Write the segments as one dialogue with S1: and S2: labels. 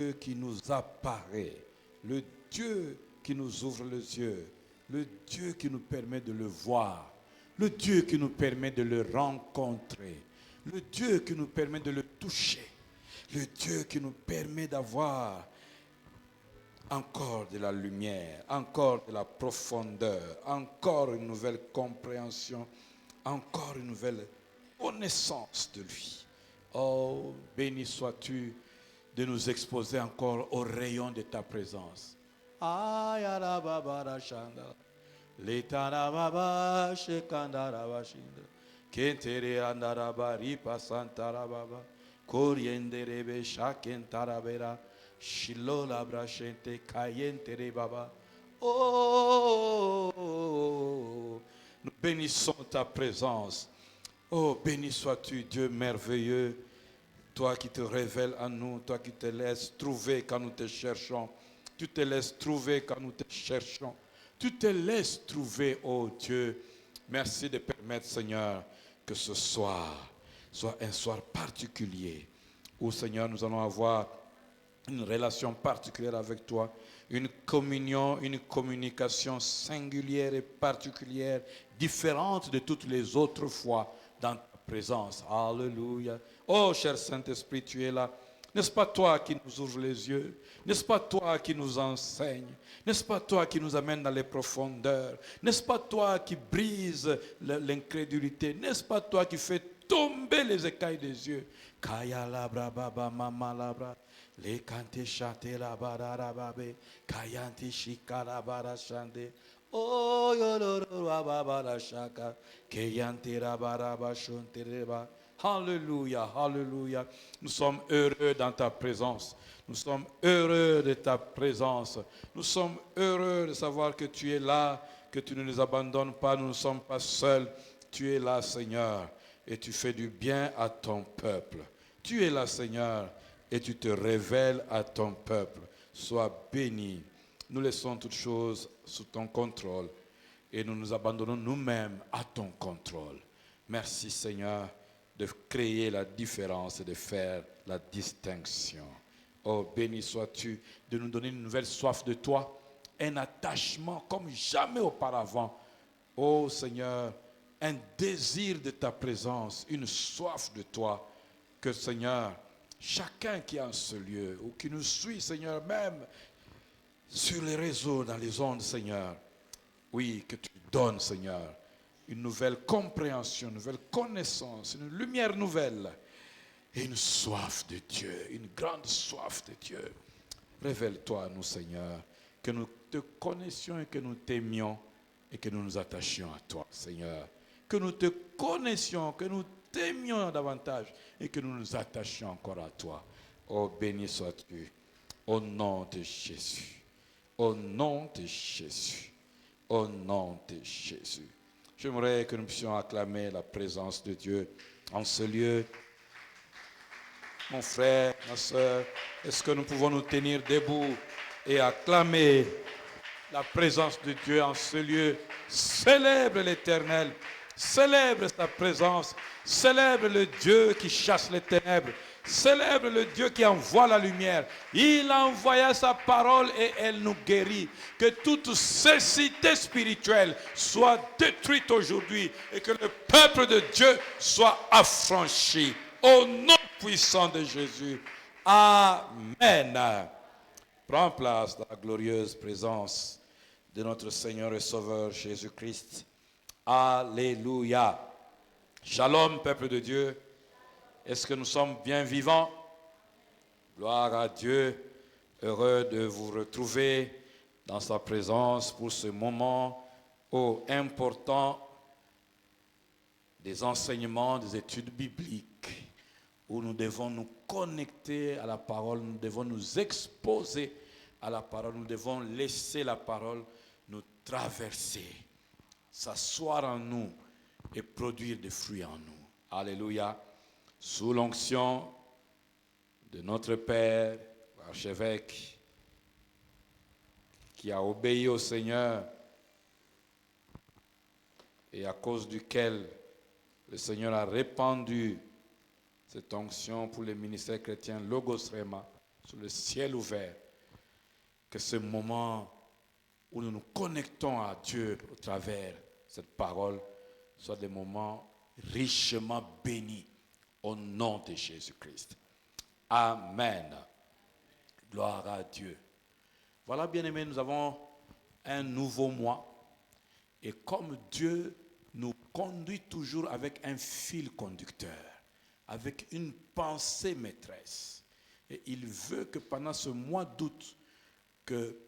S1: Dieu qui nous apparaît, le Dieu qui nous ouvre les yeux, le Dieu qui nous permet de le voir, le Dieu qui nous permet de le rencontrer, le Dieu qui nous permet de le toucher, le Dieu qui nous permet d'avoir encore de la lumière, encore de la profondeur, encore une nouvelle compréhension, encore une nouvelle connaissance de lui. Oh, béni sois-tu de nous exposer encore au rayon de ta présence. Shilola brachente kayente baba. Oh, nous bénissons ta présence. Oh, béni sois-tu, Dieu merveilleux. Toi qui te révèles à nous, toi qui te laisses trouver quand nous te cherchons. Tu te laisses trouver quand nous te cherchons. Tu te laisses trouver, oh Dieu. Merci de permettre, Seigneur, que ce soir soit un soir particulier où, Seigneur, nous allons avoir une relation particulière avec toi, une communion, une communication singulière et particulière, différente de toutes les autres fois dans ta présence. Alléluia. Oh, cher Saint-Esprit, tu es là. N'est-ce pas toi qui nous ouvre les yeux? N'est-ce pas toi qui nous enseigne? N'est-ce pas toi qui nous amène dans les profondeurs? N'est-ce pas toi qui brise l'incrédulité? N'est-ce pas toi qui fais tomber les écailles des yeux? Kaya labra baba mama labra. Les kanté chanté la barara babe. Kayanti shikara bara chande. Oh yoloro baba la shaka. Kayanti rabara ba shontereba. Alléluia, alléluia. Nous sommes heureux dans ta présence. Nous sommes heureux de ta présence. Nous sommes heureux de savoir que tu es là, que tu ne nous abandonnes pas, nous ne sommes pas seuls. Tu es là, Seigneur, et tu fais du bien à ton peuple. Tu es là, Seigneur, et tu te révèles à ton peuple. Sois béni. Nous laissons toutes choses sous ton contrôle et nous nous abandonnons nous-mêmes à ton contrôle. Merci, Seigneur, de créer la différence et de faire la distinction. Oh, béni sois-tu de nous donner une nouvelle soif de toi, un attachement comme jamais auparavant. Oh Seigneur, un désir de ta présence, une soif de toi, que Seigneur, chacun qui est en ce lieu ou qui nous suit, Seigneur, même sur les réseaux, dans les ondes, Seigneur, oui, que tu donnes, Seigneur, une nouvelle compréhension, une nouvelle connaissance, une lumière nouvelle et une soif de Dieu, une grande soif de Dieu. Révèle-toi à nous, Seigneur, que nous te connaissions et que nous t'aimions et que nous nous attachions à toi, Seigneur. Que nous te connaissions, que nous t'aimions davantage et que nous nous attachions encore à toi. Oh, béni sois-tu, au nom de Jésus, au nom de Jésus, au nom de Jésus. J'aimerais que nous puissions acclamer la présence de Dieu en ce lieu. Mon frère, ma soeur, est-ce que nous pouvons nous tenir debout et acclamer la présence de Dieu en ce lieu? Célèbre l'Éternel, célèbre sa présence, célèbre le Dieu qui chasse les ténèbres, célèbre le Dieu qui envoie la lumière. Il a envoyé sa parole et elle nous guérit. Que toute cécité spirituelle soit détruite aujourd'hui et que le peuple de Dieu soit affranchi. Au nom puissant de Jésus. Amen. Prends place dans la glorieuse présence de notre Seigneur et Sauveur Jésus-Christ. Alléluia. Shalom, peuple de Dieu. Est-ce que nous sommes bien vivants? Gloire à Dieu. Heureux de vous retrouver dans sa présence pour ce moment important des enseignements, des études bibliques, où nous devons nous connecter à la parole, nous devons nous exposer à la parole, nous devons laisser la parole nous traverser, s'asseoir en nous et produire des fruits en nous. Alléluia. Sous l'onction de notre Père, l'archevêque, qui a obéi au Seigneur et à cause duquel le Seigneur a répandu cette onction pour les ministères chrétiens Logos Rema sur le ciel ouvert, que ce moment où nous nous connectons à Dieu au travers de cette parole soit des moments richement bénis au nom de Jésus-Christ. Amen. Gloire à Dieu. Voilà, bien-aimés, nous avons un nouveau mois. Et comme Dieu nous conduit toujours avec un fil conducteur, avec une pensée maîtresse, et il veut que pendant ce mois d'août, que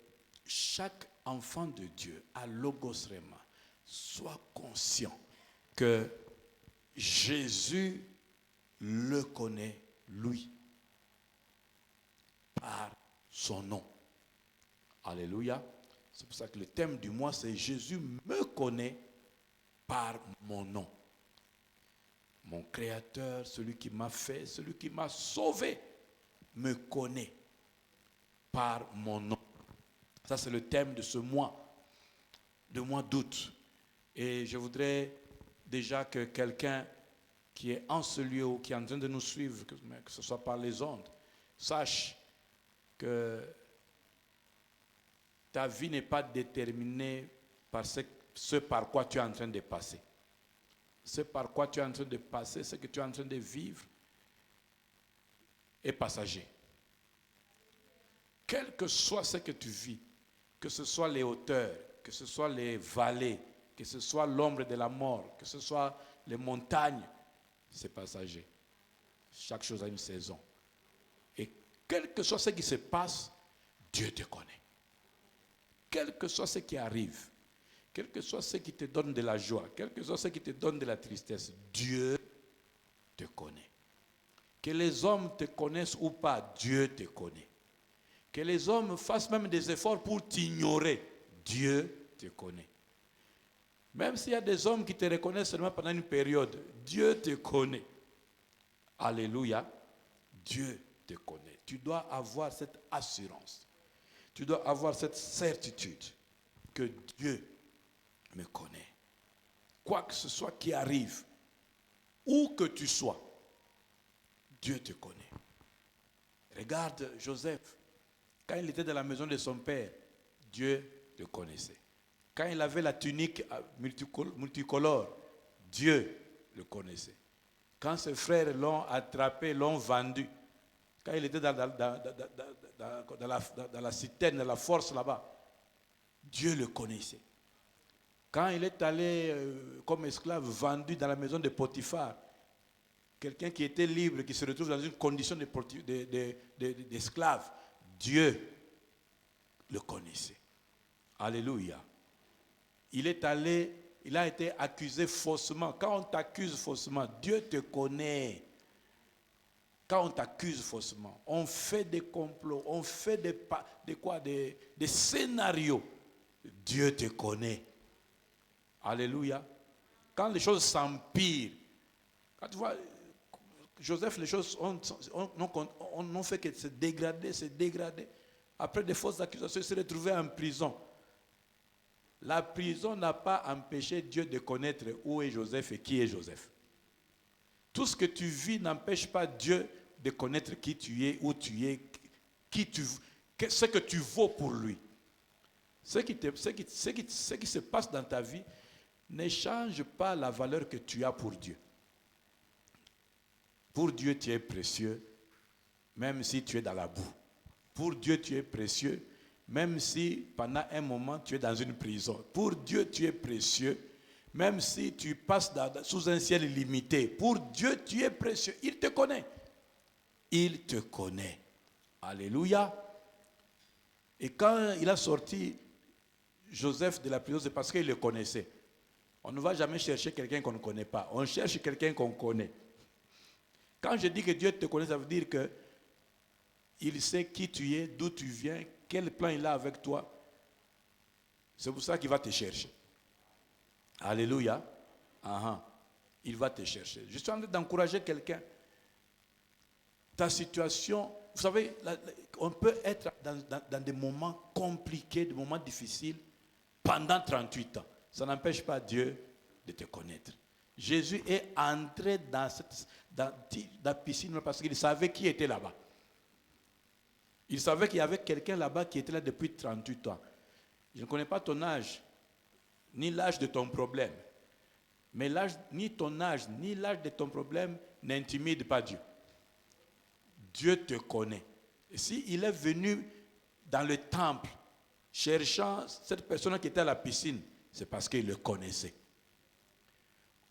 S1: chaque enfant de Dieu, à Logos Rema, soit conscient que Jésus le connaît, lui, par son nom. Alléluia. C'est pour ça que le thème du mois, c'est Jésus me connaît par mon nom. Mon Créateur, celui qui m'a fait, celui qui m'a sauvé, me connaît par mon nom. Ça, c'est le thème de ce mois, du mois d'août. Et je voudrais déjà que quelqu'un qui est en ce lieu ou qui est en train de nous suivre, que ce soit par les ondes, sache que ta vie n'est pas déterminée par ce par quoi tu es en train de passer. Ce par quoi tu es en train de passer, ce que tu es en train de vivre, est passager. Quel que soit ce que tu vis, que ce soit les hauteurs, que ce soit les vallées, que ce soit l'ombre de la mort, que ce soit les montagnes, c'est passager. Chaque chose a une saison. Et quel que soit ce qui se passe, Dieu te connaît. Quel que soit ce qui arrive, quel que soit ce qui te donne de la joie, quel que soit ce qui te donne de la tristesse, Dieu te connaît. Que les hommes te connaissent ou pas, Dieu te connaît. Que les hommes fassent même des efforts pour t'ignorer, Dieu te connaît. Même s'il y a des hommes qui te reconnaissent seulement pendant une période, Dieu te connaît. Alléluia. Dieu te connaît. Tu dois avoir cette assurance. Tu dois avoir cette certitude que Dieu me connaît. Quoi que ce soit qui arrive, où que tu sois, Dieu te connaît. Regarde Joseph. Quand il était dans la maison de son père, Dieu le connaissait. Quand il avait la tunique multicolore, Dieu le connaissait. Quand ses frères l'ont attrapé, l'ont vendu, quand il était dans la citerne, dans la force là-bas, Dieu le connaissait. Quand il est allé comme esclave vendu dans la maison de Potiphar, quelqu'un qui était libre, qui se retrouve dans une condition d'esclave, Dieu le connaissait. Alléluia. Il a été accusé faussement. Quand on t'accuse faussement, Dieu te connaît. Quand on t'accuse faussement, on fait des complots, on fait des scénarios. Dieu te connaît. Alléluia. Quand les choses s'empirent, quand tu vois, Joseph, les choses n'ont fait que se dégrader. Après des fausses accusations, il s'est retrouvé en prison. La prison n'a pas empêché Dieu de connaître où est Joseph et qui est Joseph. Tout ce que tu vis n'empêche pas Dieu de connaître qui tu es, où tu es, ce que tu vaux pour lui. Ce qui se passe dans ta vie ne change pas la valeur que tu as pour Dieu. Pour Dieu, tu es précieux, même si tu es dans la boue. Pour Dieu, tu es précieux, même si pendant un moment tu es dans une prison. Pour Dieu, tu es précieux, même si tu passes sous un ciel limité. Pour Dieu, tu es précieux. Il te connaît. Il te connaît. Alléluia. Et quand il a sorti Joseph de la prison, c'est parce qu'il le connaissait. On ne va jamais chercher quelqu'un qu'on ne connaît pas. On cherche quelqu'un qu'on connaît. Quand je dis que Dieu te connaît, ça veut dire que il sait qui tu es, d'où tu viens, quel plan il a avec toi. C'est pour ça qu'il va te chercher. Alléluia. Il va te chercher. Je suis en train d'encourager quelqu'un. Ta situation, vous savez, on peut être dans des moments compliqués, des moments difficiles pendant 38 ans. Ça n'empêche pas Dieu de te connaître. Jésus est entré dans la piscine parce qu'il savait qui était là-bas. Il savait qu'il y avait quelqu'un là-bas qui était là depuis 38 ans. Je ne connais pas ton âge, ni l'âge de ton problème. Mais ni ton âge, ni l'âge de ton problème n'intimide pas Dieu. Dieu te connaît. Et s'il est venu dans le temple, cherchant cette personne qui était à la piscine, c'est parce qu'il le connaissait.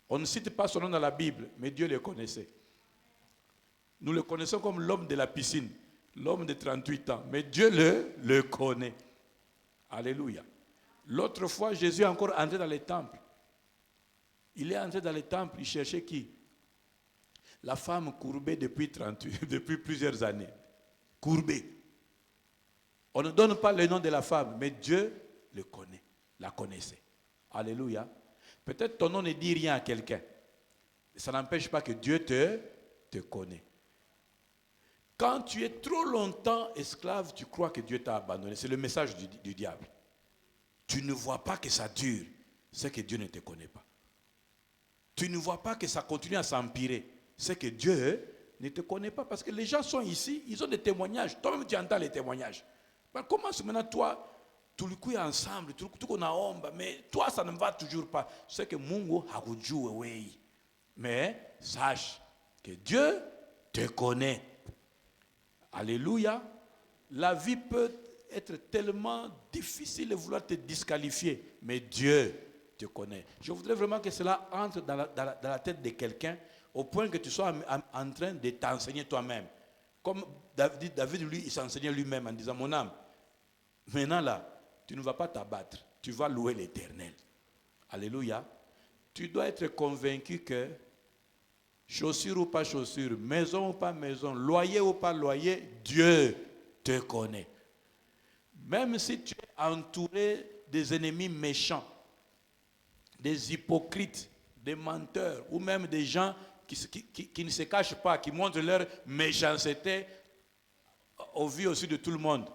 S1: On ne cite pas son nom dans la Bible, mais Dieu le connaissait. Nous le connaissons comme l'homme de la piscine, l'homme de 38 ans, mais Dieu le connaît. Alléluia. L'autre fois, Jésus est encore entré dans le temple. Il est entré dans le temple, il cherchait qui? La femme courbée depuis plusieurs années. Courbée. On ne donne pas le nom de la femme, mais Dieu le connaît, la connaissait. Alléluia. Peut-être ton nom ne dit rien à quelqu'un. Ça n'empêche pas que Dieu te connaît. Quand tu es trop longtemps esclave, tu crois que Dieu t'a abandonné. C'est le message du diable. Tu ne vois pas que ça dure, c'est que Dieu ne te connaît pas. Tu ne vois pas que ça continue à s'empirer, c'est que Dieu ne te connaît pas. Parce que les gens sont ici, ils ont des témoignages. Toi-même, tu entends les témoignages. Mais comment est-ce que maintenant, toi, tout le coup est ensemble, tout qu'on a honte, mais toi, ça ne va toujours pas. C'est que Mungu hakujue wewe. Mais sache que Dieu te connaît. Alléluia. La vie peut être tellement difficile de vouloir te disqualifier, mais Dieu te connaît. Je voudrais vraiment que cela entre dans la tête de quelqu'un au point que tu sois en train de t'enseigner toi-même. Comme David, lui, il s'enseignait lui-même en disant, mon âme, maintenant là, tu ne vas pas t'abattre, tu vas louer l'Éternel. Alléluia. Tu dois être convaincu que chaussure ou pas chaussure, maison ou pas maison, loyer ou pas loyer, Dieu te connaît. Même si tu es entouré des ennemis méchants, des hypocrites, des menteurs, ou même des gens qui ne se cachent pas, qui montrent leur méchanceté au vu aussi de tout le monde,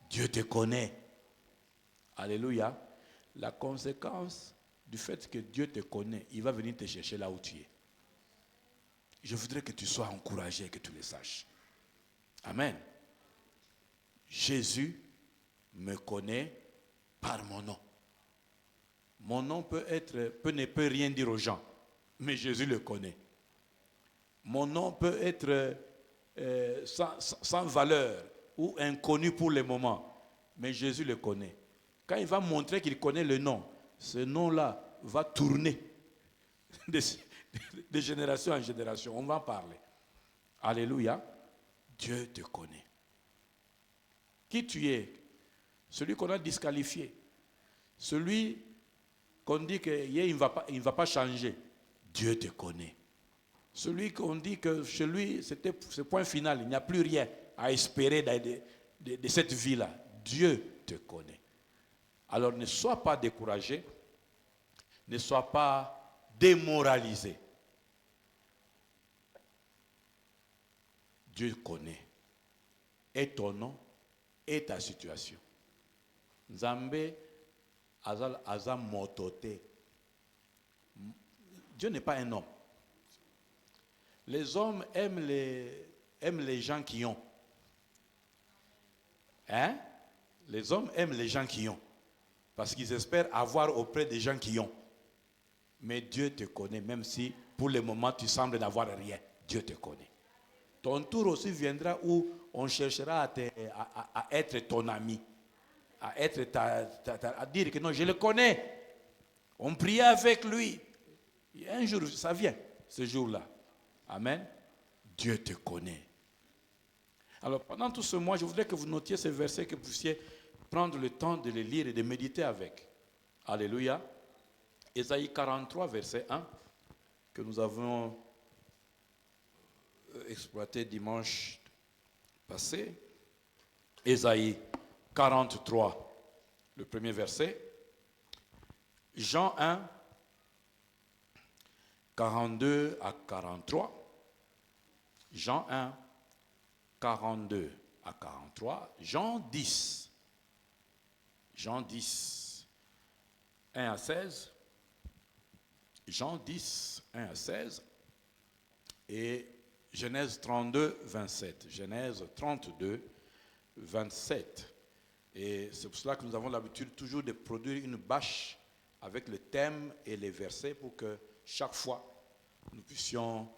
S1: Dieu te connaît. Alléluia. La conséquence du fait que Dieu te connaît, il va venir te chercher là où tu es. Je voudrais que tu sois encouragé et que tu le saches. Amen. Jésus me connaît par mon nom. Mon nom ne peut rien dire aux gens, mais Jésus le connaît. Mon nom peut être sans valeur ou inconnu pour le moment, mais Jésus le connaît. Quand il va montrer qu'il connaît le nom, ce nom-là va tourner de génération en génération. On va en parler. Alléluia. Dieu te connaît. Qui tu es? Celui qu'on a disqualifié. Celui qu'on dit qu'il ne va pas changer. Dieu te connaît. Celui qu'on dit que chez lui, c'était ce point final. Il n'y a plus rien à espérer de cette vie-là. Dieu te connaît. Alors ne sois pas découragé. Ne sois pas démoralisé. Dieu connaît. Et ton nom, et ta situation. Nzambe aza motote. Dieu n'est pas un homme. Les hommes aiment les gens qui ont. Hein? Les hommes aiment les gens qui ont. Parce qu'ils espèrent avoir auprès des gens qui ont. Mais Dieu te connaît, même si pour le moment tu sembles n'avoir rien. Dieu te connaît. Ton tour aussi viendra où on cherchera à être ton ami. À dire que non, je le connais. On priait avec lui. Et un jour, ça vient, ce jour-là. Amen. Dieu te connaît. Alors, pendant tout ce mois, je voudrais que vous notiez ces versets, que vous puissiez prendre le temps de les lire et de méditer avec. Alléluia. Ésaïe 43, verset 1, que nous avons exploité dimanche passé. Ésaïe 43, le premier verset. Jean 1, 42 à 43. Jean 1, 42 à 43. Jean 10. Jean 10, 1 à 16. Jean 10, 1 à 16. Et Genèse 32, 27. Genèse 32, 27. Et c'est pour cela que nous avons l'habitude toujours de produire une bâche avec le thème et les versets pour que chaque fois nous puissions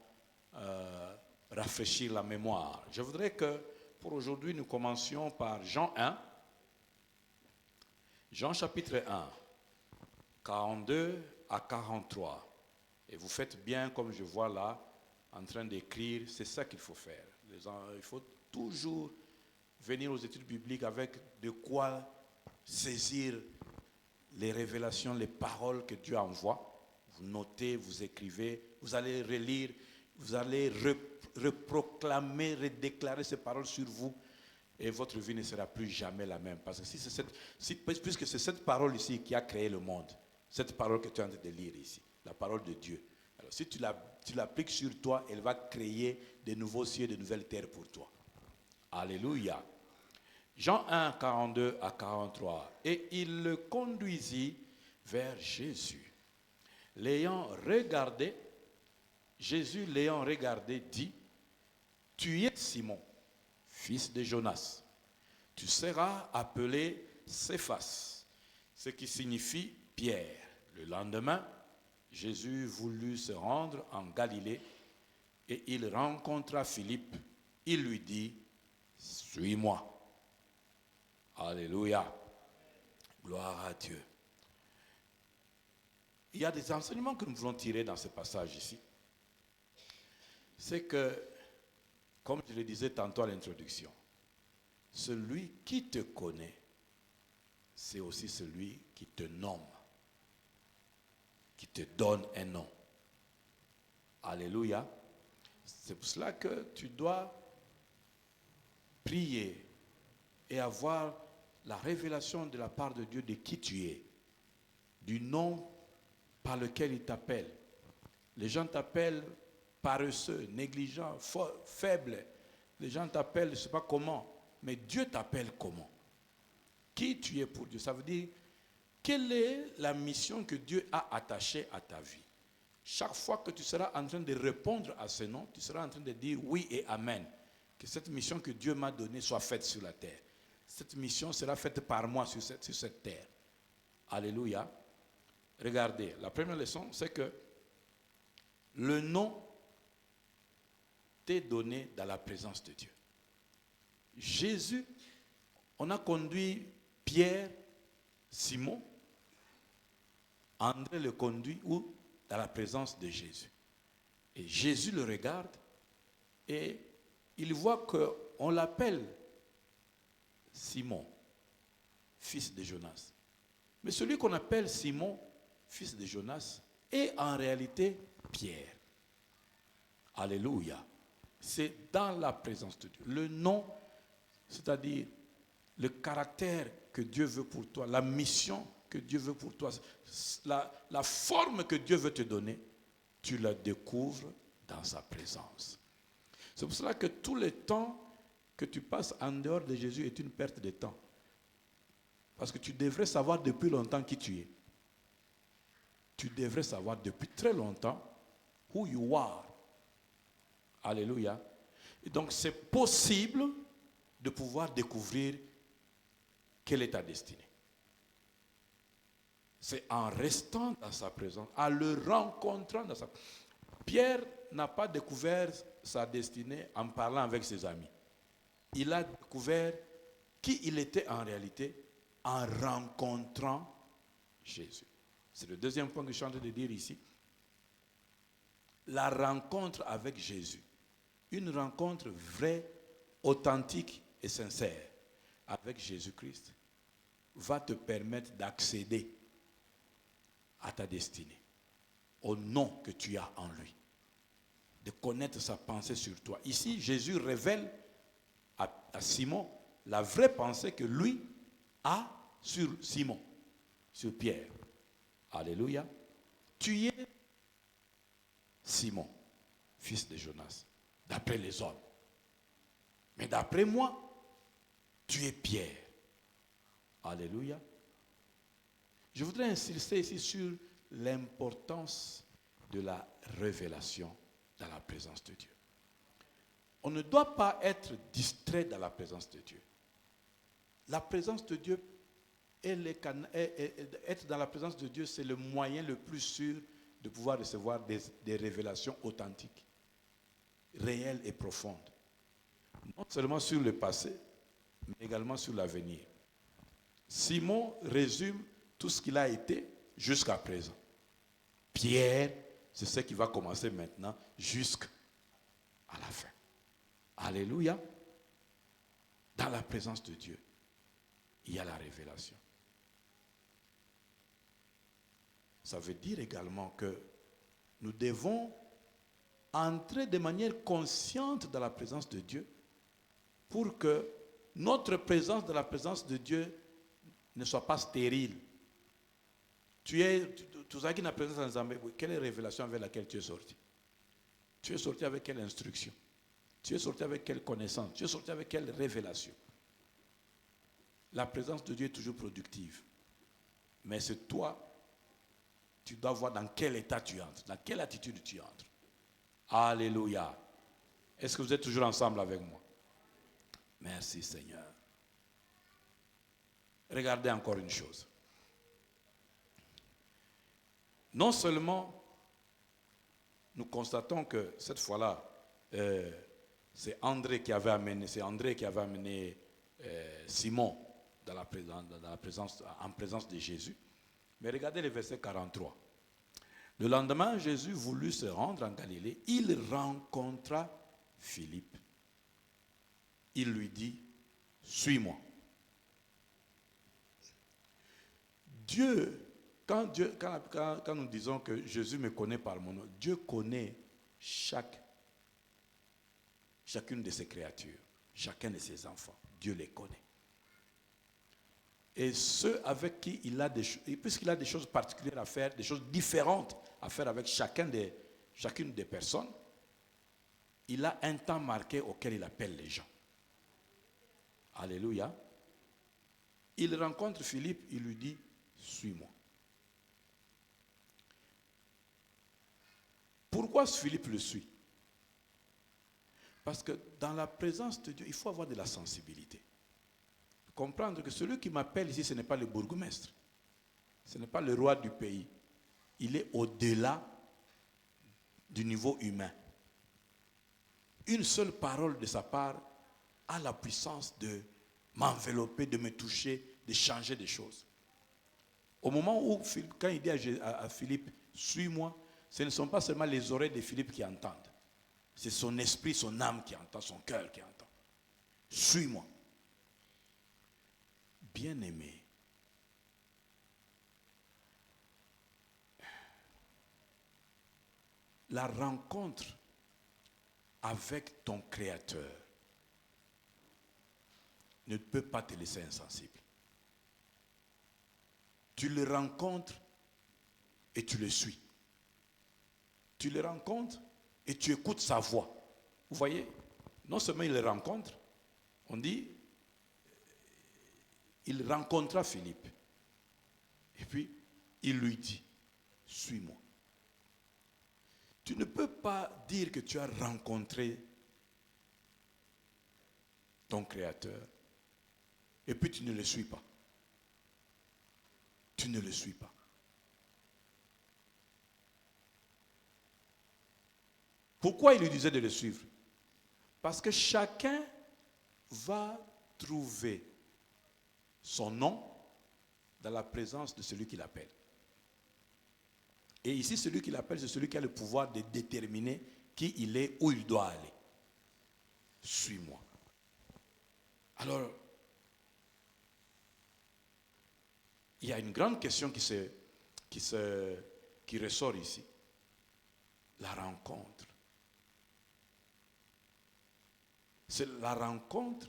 S1: rafraîchir la mémoire. Je voudrais que pour aujourd'hui nous commencions par Jean 1, Jean chapitre 1, 42 à 43. Et vous faites bien comme je vois là en train d'écrire, c'est ça qu'il faut faire. Il faut toujours venir aux études bibliques avec de quoi saisir les révélations, les paroles que Dieu envoie. Vous notez, vous écrivez, vous allez relire, vous allez reproclamer, redéclarer ces paroles sur vous et votre vie ne sera plus jamais la même. Parce que puisque c'est cette parole ici qui a créé le monde, cette parole que tu es en train de lire ici, la parole de Dieu. Alors si tu l'appliques sur toi, elle va créer de nouveaux cieux, de nouvelles terres pour toi. Alléluia. Jean 1, 42 à 43. Et il le conduisit vers Jésus. L'ayant regardé, Jésus l'ayant regardé dit, tu es Simon, fils de Jonas. Tu seras appelé Céphas, ce qui signifie Pierre. Le lendemain, Jésus voulut se rendre en Galilée et il rencontra Philippe. Il lui dit, suis-moi. Alléluia. Gloire à Dieu. Il y a des enseignements que nous voulons tirer dans ce passage ici. C'est que, comme je le disais tantôt à l'introduction, celui qui te connaît, c'est aussi celui qui te nomme, qui te donne un nom. Alléluia. C'est pour cela que tu dois prier et avoir la révélation de la part de Dieu de qui tu es, du nom par lequel il t'appelle. Les gens t'appellent paresseux, négligent, faible. Les gens t'appellent, je ne sais pas comment, mais Dieu t'appelle comment? Qui tu es pour Dieu? Ça veut dire, quelle est la mission que Dieu a attachée à ta vie? Chaque fois que tu seras en train de répondre à ce nom, tu seras en train de dire oui et amen. Que cette mission que Dieu m'a donnée soit faite sur la terre. Cette mission sera faite par moi sur cette terre. Alléluia. Regardez, la première leçon, c'est que le nom t'est donné dans la présence de Dieu. Jésus, on a conduit Pierre, Simon, André le conduit où? Dans la présence de Jésus. Et Jésus le regarde et il voit qu'on l'appelle Simon, fils de Jonas. Mais celui qu'on appelle Simon, fils de Jonas, est en réalité Pierre. Alléluia. C'est dans la présence de Dieu. Le nom, c'est-à-dire le caractère que Dieu veut pour toi, la mission que Dieu veut pour toi, la forme que Dieu veut te donner, tu la découvres dans sa présence. C'est pour cela que tout le temps que tu passes en dehors de Jésus est une perte de temps. Parce que tu devrais savoir depuis longtemps qui tu es. Tu devrais savoir depuis très longtemps who you are. Alléluia. Et donc c'est possible de pouvoir découvrir quelle est ta destinée. C'est en restant dans sa présence, en le rencontrant dans sa présence. Pierre n'a pas découvert sa destinée en parlant avec ses amis. Il a découvert qui il était en réalité en rencontrant Jésus. C'est le deuxième point que je suis en train de dire ici. La rencontre avec Jésus. Une rencontre vraie, authentique et sincère avec Jésus-Christ va te permettre d'accéder à ta destinée, au nom que tu as en lui, de connaître sa pensée sur toi. Ici, Jésus révèle à Simon la vraie pensée que lui a sur Simon, sur Pierre. Alléluia. Tu es Simon, fils de Jonas, d'après les hommes. Mais d'après moi, tu es Pierre. Alléluia. Je voudrais insister ici sur l'importance de la révélation dans la présence de Dieu. On ne doit pas être distrait dans la présence de Dieu. la présence de Dieu, être dans la présence de Dieu, c'est le moyen le plus sûr de pouvoir recevoir des révélations authentiques, réelles et profondes. Non seulement sur le passé, mais également sur l'avenir. Simon résume tout ce qu'il a été jusqu'à présent. Pierre, c'est ce qui va commencer maintenant jusqu'à la fin. Alléluia. Dans la présence de Dieu, il y a la révélation. Ça veut dire également que nous devons entrer de manière consciente dans la présence de Dieu pour que notre présence dans la présence de Dieu ne soit pas stérile. Tu as qui n'a présence dans Zambé, quelle est la révélation avec laquelle tu es sorti? Tu es sorti avec quelle instruction? Tu es sorti avec quelle connaissance? Tu es sorti avec quelle révélation? La présence de Dieu est toujours productive. Mais c'est toi, tu dois voir dans quel état tu entres, dans quelle attitude tu entres. Alléluia. Est-ce que vous êtes toujours ensemble avec moi? Merci Seigneur. Regardez encore une chose. Non seulement nous constatons que cette fois-là, c'est André qui avait amené Simon en présence de Jésus. Mais regardez le verset 43. Le lendemain, Jésus voulut se rendre en Galilée. Il rencontra Philippe. Il lui dit, suis-moi. Quand nous disons que Jésus me connaît par mon nom, Dieu connaît chacune de ses créatures, chacun de ses enfants. Dieu les connaît. Et ceux avec qui puisqu'il a des choses particulières à faire, des choses différentes à faire avec chacune des personnes, il a un temps marqué auquel il appelle les gens. Alléluia. Il rencontre Philippe, il lui dit, suis-moi. Pourquoi Philippe le suit? Parce que dans la présence de Dieu, il faut avoir de la sensibilité. Comprendre que celui qui m'appelle ici, ce n'est pas le bourgmestre. Ce n'est pas le roi du pays. Il est au-delà du niveau humain. Une seule parole de sa part a la puissance de m'envelopper, de me toucher, de changer des choses. Au moment où, quand il dit à Philippe, suis-moi, ce ne sont pas seulement les oreilles de Philippe qui entendent. C'est son esprit, son âme qui entend, son cœur qui entend. Suis-moi. Bien-aimé, la rencontre avec ton Créateur ne peut pas te laisser insensible. Tu le rencontres et tu le suis. Tu le rencontres et tu écoutes sa voix. Vous voyez, non seulement il le rencontre, on dit, il rencontra Philippe. Et puis, il lui dit, suis-moi. Tu ne peux pas dire que tu as rencontré ton Créateur et puis tu ne le suis pas. Tu ne le suis pas. Pourquoi il lui disait de le suivre? Parce que chacun va trouver son nom dans la présence de celui qui l'appelle. Et ici, celui qui l'appelle, c'est celui qui a le pouvoir de déterminer qui il est, où il doit aller. Suis-moi. Alors, il y a une grande question qui ressort ici. La rencontre. C'est la rencontre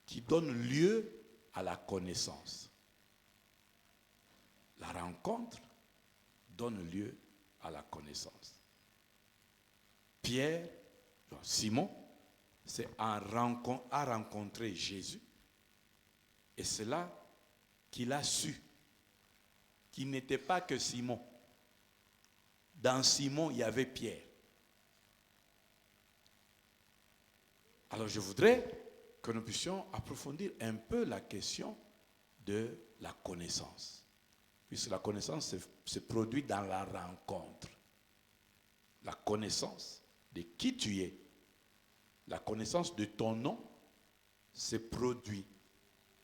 S1: qui donne lieu à la connaissance. La rencontre donne lieu à la connaissance. Simon, a rencontré Jésus. Et c'est là qu'il a su qu'il n'était pas que Simon. Dans Simon, il y avait Pierre. Alors je voudrais que nous puissions approfondir un peu la question de la connaissance. Puisque la connaissance se produit dans la rencontre. La connaissance de qui tu es, la connaissance de ton nom se produit,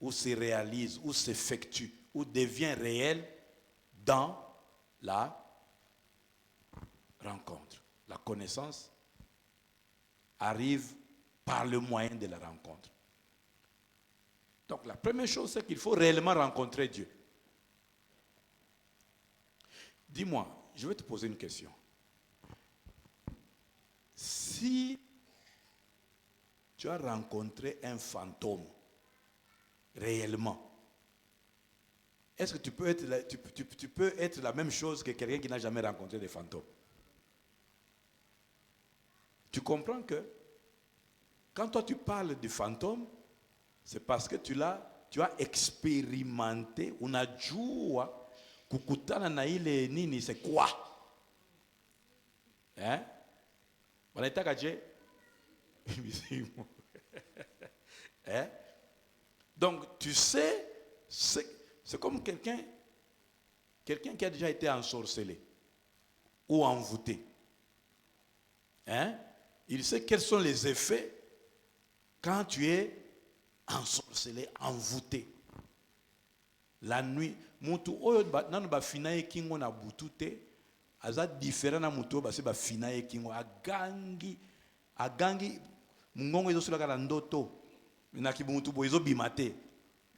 S1: ou se réalise, ou s'effectue, ou devient réel dans la rencontre. La connaissance arrive par le moyen de la rencontre. Donc la première chose, c'est qu'il faut réellement rencontrer Dieu. Dis-moi, je vais te poser une question. Si tu as rencontré un fantôme réellement, est-ce que tu peux être la même chose que quelqu'un qui n'a jamais rencontré des fantômes? Tu comprends que quand toi tu parles du fantôme, c'est parce que tu as expérimenté, unajua kukutana na ile nini, c'est quoi? Hein? Wanaitaka je? Hein? Donc tu sais, c'est comme quelqu'un qui a déjà été ensorcelé ou envoûté. Hein? Il sait quels sont les effets quand tu es ensorcelé, envoûté. La nuit, mutu oyo nanu ba finaye kingo na butute, aza différent na mutu ba se ba finaye kingo agangi mungongo ezo sulaka na ndoto na kibutu bo ezo bimate.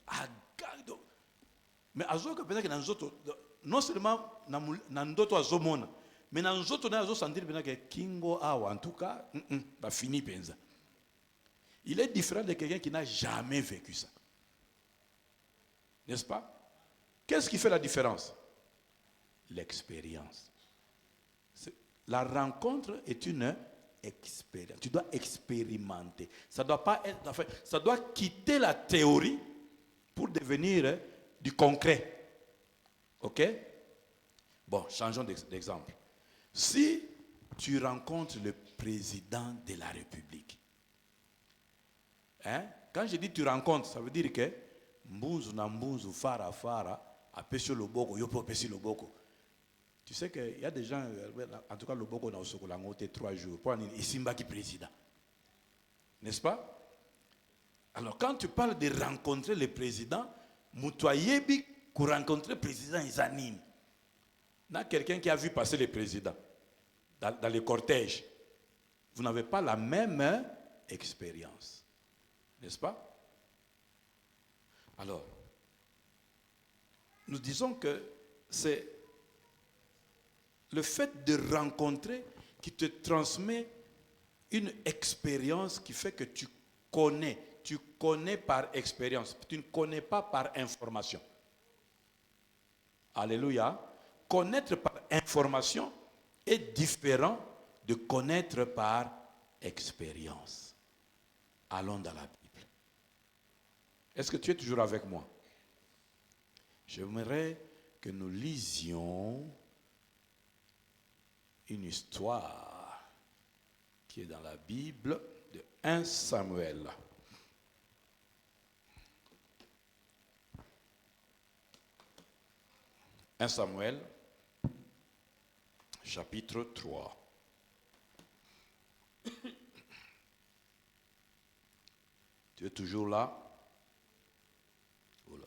S1: Agangi. Mais azoka penza ke na nzoto non seulement na ndoto azomona, mais na nzoto na azo sentir penza ke kingo awa en tout cas ba fini penza. Il est différent de quelqu'un qui n'a jamais vécu ça. N'est-ce pas? Qu'est-ce qui fait la différence? L'expérience. La rencontre est une expérience. Tu dois expérimenter. Ça doit pas être, enfin, ça doit quitter la théorie pour devenir du concret. Ok? Bon, changeons d'exemple. Si tu rencontres le président de la République, hein? Quand je dis tu rencontres, ça veut dire que mbunzu na mbunzu fara apesio loboko yopo apesi loboko. Tu sais qu'il y a des gens, en tout cas loboko na osokolango te 3 jours pour un isimbaki président. N'est-ce pas? Alors quand tu parles de rencontrer le président, mutoyebi pour rencontrer le président izanine. N'a quelqu'un qui a vu passer le président dans les cortèges. Vous n'avez pas la même expérience. N'est-ce pas? Alors, nous disons que c'est le fait de rencontrer qui te transmet une expérience qui fait que tu connais par expérience, tu ne connais pas par information. Alléluia. Connaître par information est différent de connaître par expérience. Allons dans la Bible. Est-ce que tu es toujours avec moi? J'aimerais que nous lisions une histoire qui est dans la Bible de 1 Samuel. « 1 Samuel, chapitre 3. Tu es toujours là? Oh là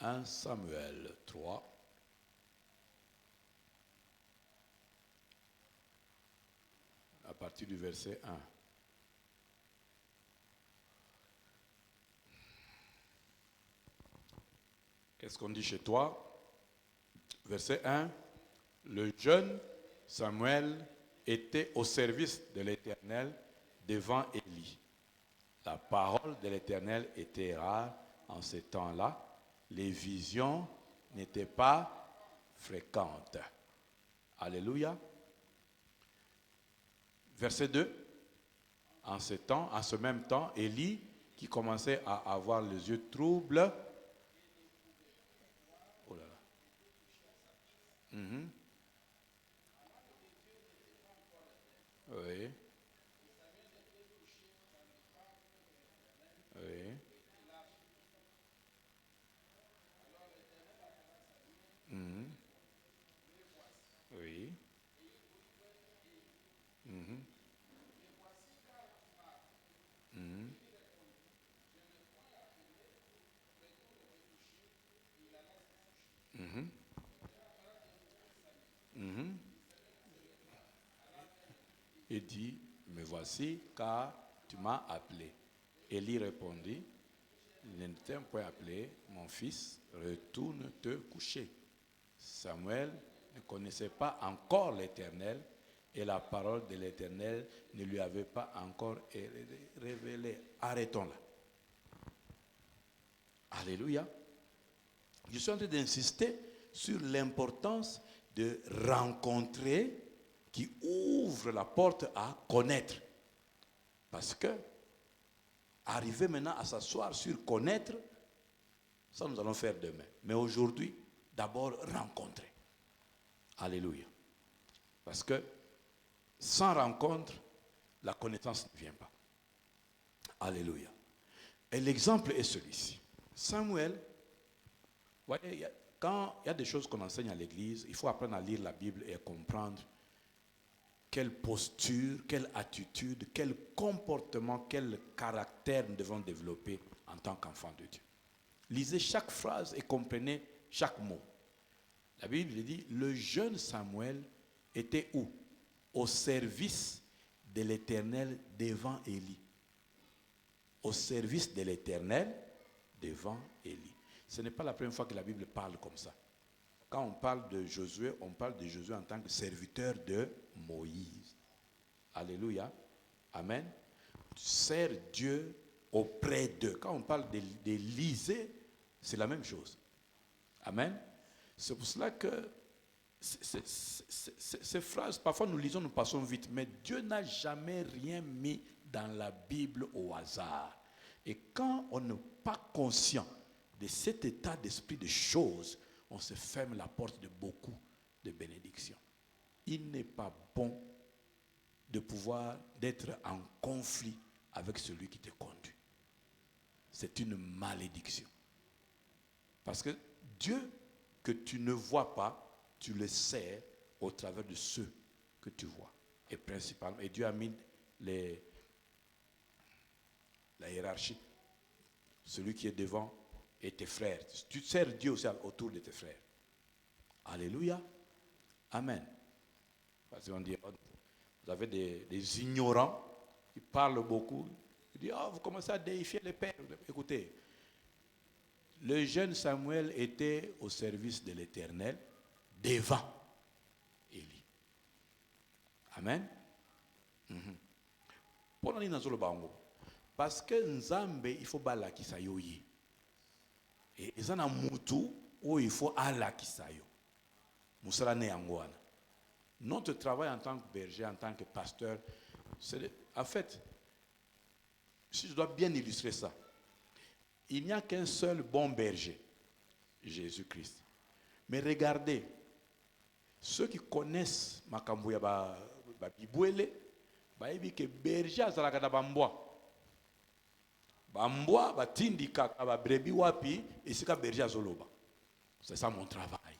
S1: là. 1 Samuel 3. À partir du verset 1. Qu'est-ce qu'on dit chez toi? Verset 1. Le jeune Samuel était au service de l'Éternel devant Élie. La parole de l'Éternel était rare en ce temps-là. Les visions n'étaient pas fréquentes. Alléluia. Verset 2. En ce même temps, Élie, qui commençait à avoir les yeux troubles, oh là là. Oui. dit, me voici car tu m'as appelé. Élie répondit, ne t'ai point appelé, mon fils, retourne te coucher. Samuel ne connaissait pas encore l'Éternel et la parole de l'Éternel ne lui avait pas encore révélé. Arrêtons là. Alléluia. Je suis en train d'insister sur l'importance de rencontrer qui ouvre la porte à connaître. Parce que arriver maintenant à s'asseoir sur connaître, ça nous allons faire demain. Mais aujourd'hui, d'abord rencontrer. Alléluia. Parce que sans rencontre, la connaissance ne vient pas. Alléluia. Et l'exemple est celui-ci. Samuel, voyez, quand il y a des choses qu'on enseigne à l'église, il faut apprendre à lire la Bible et à comprendre quelle posture, quelle attitude, quel comportement, quel caractère nous devons développer en tant qu'enfants de Dieu. Lisez chaque phrase et comprenez chaque mot. La Bible dit, le jeune Samuel était où? Au service de l'Éternel devant Élie. Au service de l'Éternel devant Élie. Ce n'est pas la première fois que la Bible parle comme ça. Quand on parle de Josué, on parle de Josué en tant que serviteur de Moïse. Alléluia. Amen. Tu sers Dieu auprès d'eux. Quand on parle d'Élysée, c'est la même chose. Amen. C'est pour cela que ces phrases, parfois nous lisons, nous passons vite, mais Dieu n'a jamais rien mis dans la Bible au hasard. Et quand on n'est pas conscient de cet état d'esprit de choses, on se ferme la porte de beaucoup de bénédictions. Il n'est pas bon d'être en conflit avec celui qui te conduit. C'est une malédiction. Parce que Dieu que tu ne vois pas, tu le sers au travers de ceux que tu vois. Et principalement, et Dieu a mis la hiérarchie. Celui qui est devant et tes frères. Tu sers Dieu aussi autour de tes frères. Alléluia. Amen. Parce qu'on dit, vous avez des ignorants qui parlent beaucoup. Ils disent, vous commencez à déifier les pères. Écoutez, le jeune Samuel était au service de l'Éternel devant Élie. Amen. Pour aller dans le bango. Parce que Nzambe, il faut bala kisayoyi. Et ils ont un moutou où il faut ala kisayo. Moussala ne angwana. Notre travail en tant que berger, en tant que pasteur, en fait, si je dois bien illustrer ça, il n'y a qu'un seul bon berger, Jésus-Christ. Mais regardez, ceux qui connaissent Makambouya Bibouele, ils disent que berger a zalakada bamboa. Bamboa batindika ba brebi wapi et c'est ka berger azoloba. C'est ça mon travail.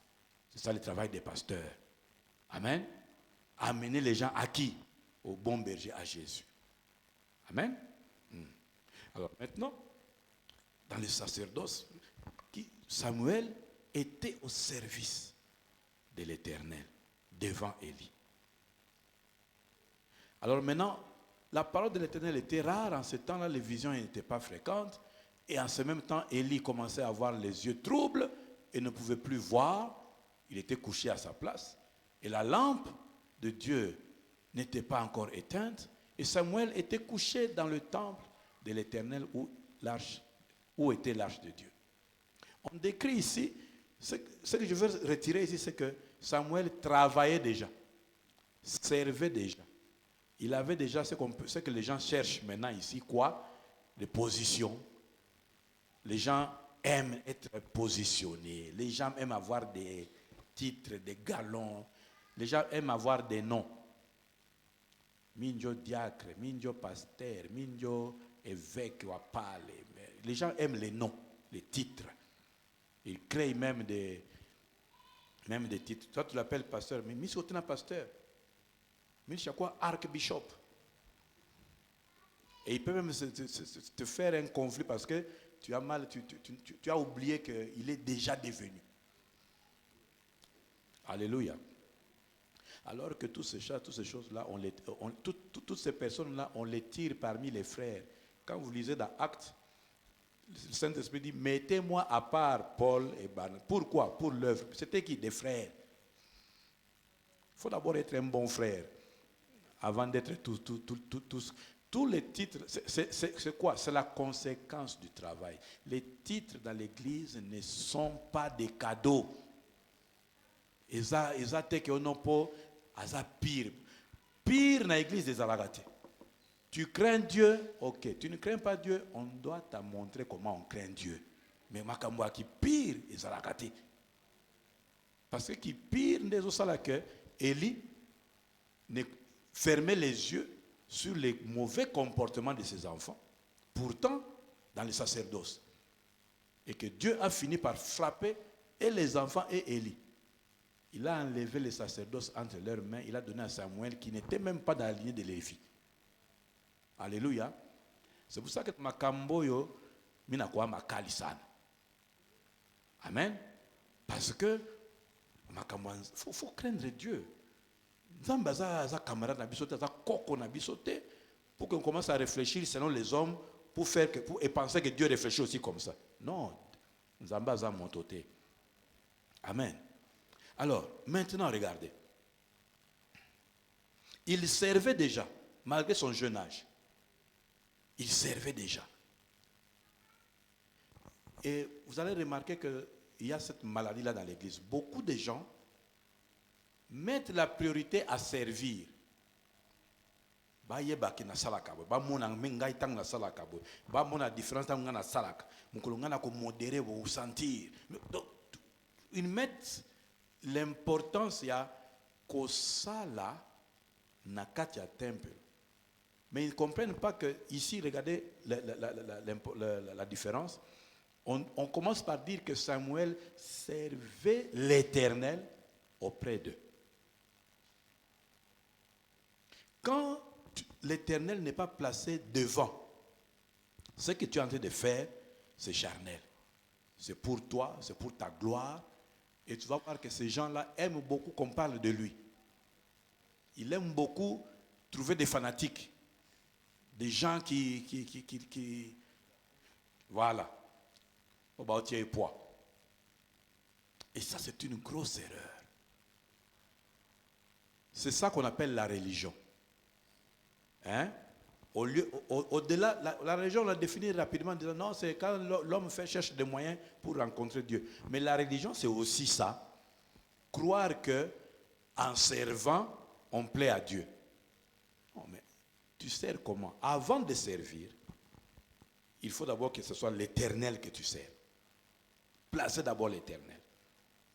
S1: C'est ça le travail des pasteurs. Amen. Amener les gens à qui? Au bon berger, à Jésus. Amen. Alors maintenant, dans le sacerdoce, Samuel était au service de l'Éternel devant Élie. Alors maintenant, la parole de l'Éternel était rare. En ce temps-là, les visions n'étaient pas fréquentes. Et en ce même temps, Élie commençait à avoir les yeux troubles et ne pouvait plus voir. Il était couché à sa place. Et la lampe de Dieu n'était pas encore éteinte. Et Samuel était couché dans le temple de l'Éternel où était l'arche de Dieu. On décrit ici, ce que je veux retirer ici, c'est que Samuel travaillait déjà, servait déjà. Il avait déjà ce que les gens cherchent maintenant ici, quoi? Les positions. Les gens aiment être positionnés. Les gens aiment avoir des titres, des galons. Les gens aiment avoir des noms. Minjo diacre, minjo pasteur, minjo évêque ou apale. Les gens aiment les noms, les titres. Ils créent même des titres. Toi, tu l'appelles pasteur, mais mis sur un pasteur. Mais c'est quoi archbishop? Et il peut même te faire un conflit parce que tu as oublié qu'il est déjà devenu. Alléluia. Alors que tous ces chats, toutes ces choses-là, toutes ces personnes-là, on les tire parmi les frères. Quand vous lisez dans Actes, le Saint-Esprit dit, mettez-moi à part Paul et Barnabas. Pourquoi? Pour l'œuvre. C'était qui? Des frères. Il faut d'abord être un bon frère avant d'être tous les titres. C'est quoi? C'est la conséquence du travail. Les titres dans l'église ne sont pas des cadeaux. Ils ont pire. Pire dans l'église des Alagatés. Tu crains Dieu, ok. Tu ne crains pas Dieu, on doit te montrer comment on craint Dieu. Mais Makamboa qui pire, ils Alagatés. Parce que qui pire des osala que Élie ne fermait les yeux sur les mauvais comportements de ses enfants, pourtant dans le sacerdoce. Et que Dieu a fini par frapper et les enfants et Élie. Il a enlevé les sacerdoces entre leurs mains, il a donné à Samuel qui n'était même pas dans la lignée de Lévi. Alléluia. C'est pour ça que Makamboyo, Minakwa Makalisan. Amen. Parce que il faut craindre Dieu. Pour qu'on commence à réfléchir selon les hommes et penser que Dieu réfléchit aussi comme ça. Non. Amen. Alors, maintenant, regardez. Il servait déjà, malgré son jeune âge. Il servait déjà. Et vous allez remarquer qu'il y a cette maladie-là dans l'église. Beaucoup de gens mettent la priorité à servir. Ils mettent l'importance à Kosala Nakatia Temple. Mais ils ne comprennent pas que ici, regardez la différence. On commence par dire que Samuel servait l'Éternel auprès d'eux. Quand l'Éternel n'est pas placé devant, ce que tu es en train de faire, c'est charnel. C'est pour toi, c'est pour ta gloire. Et tu vas voir que ces gens-là aiment beaucoup qu'on parle de lui. Ils aiment beaucoup trouver des fanatiques. Des gens qui voilà. Et ça, c'est une grosse erreur. C'est ça qu'on appelle la religion. Hein? Au-delà, la religion, on l'a définit rapidement en disant non, c'est quand l'homme cherche des moyens pour rencontrer Dieu. Mais la religion, c'est aussi ça. Croire que en servant, on plaît à Dieu. Non, mais tu sers comment? Avant de servir, il faut d'abord que ce soit l'Éternel que tu sers. Placez d'abord l'Éternel.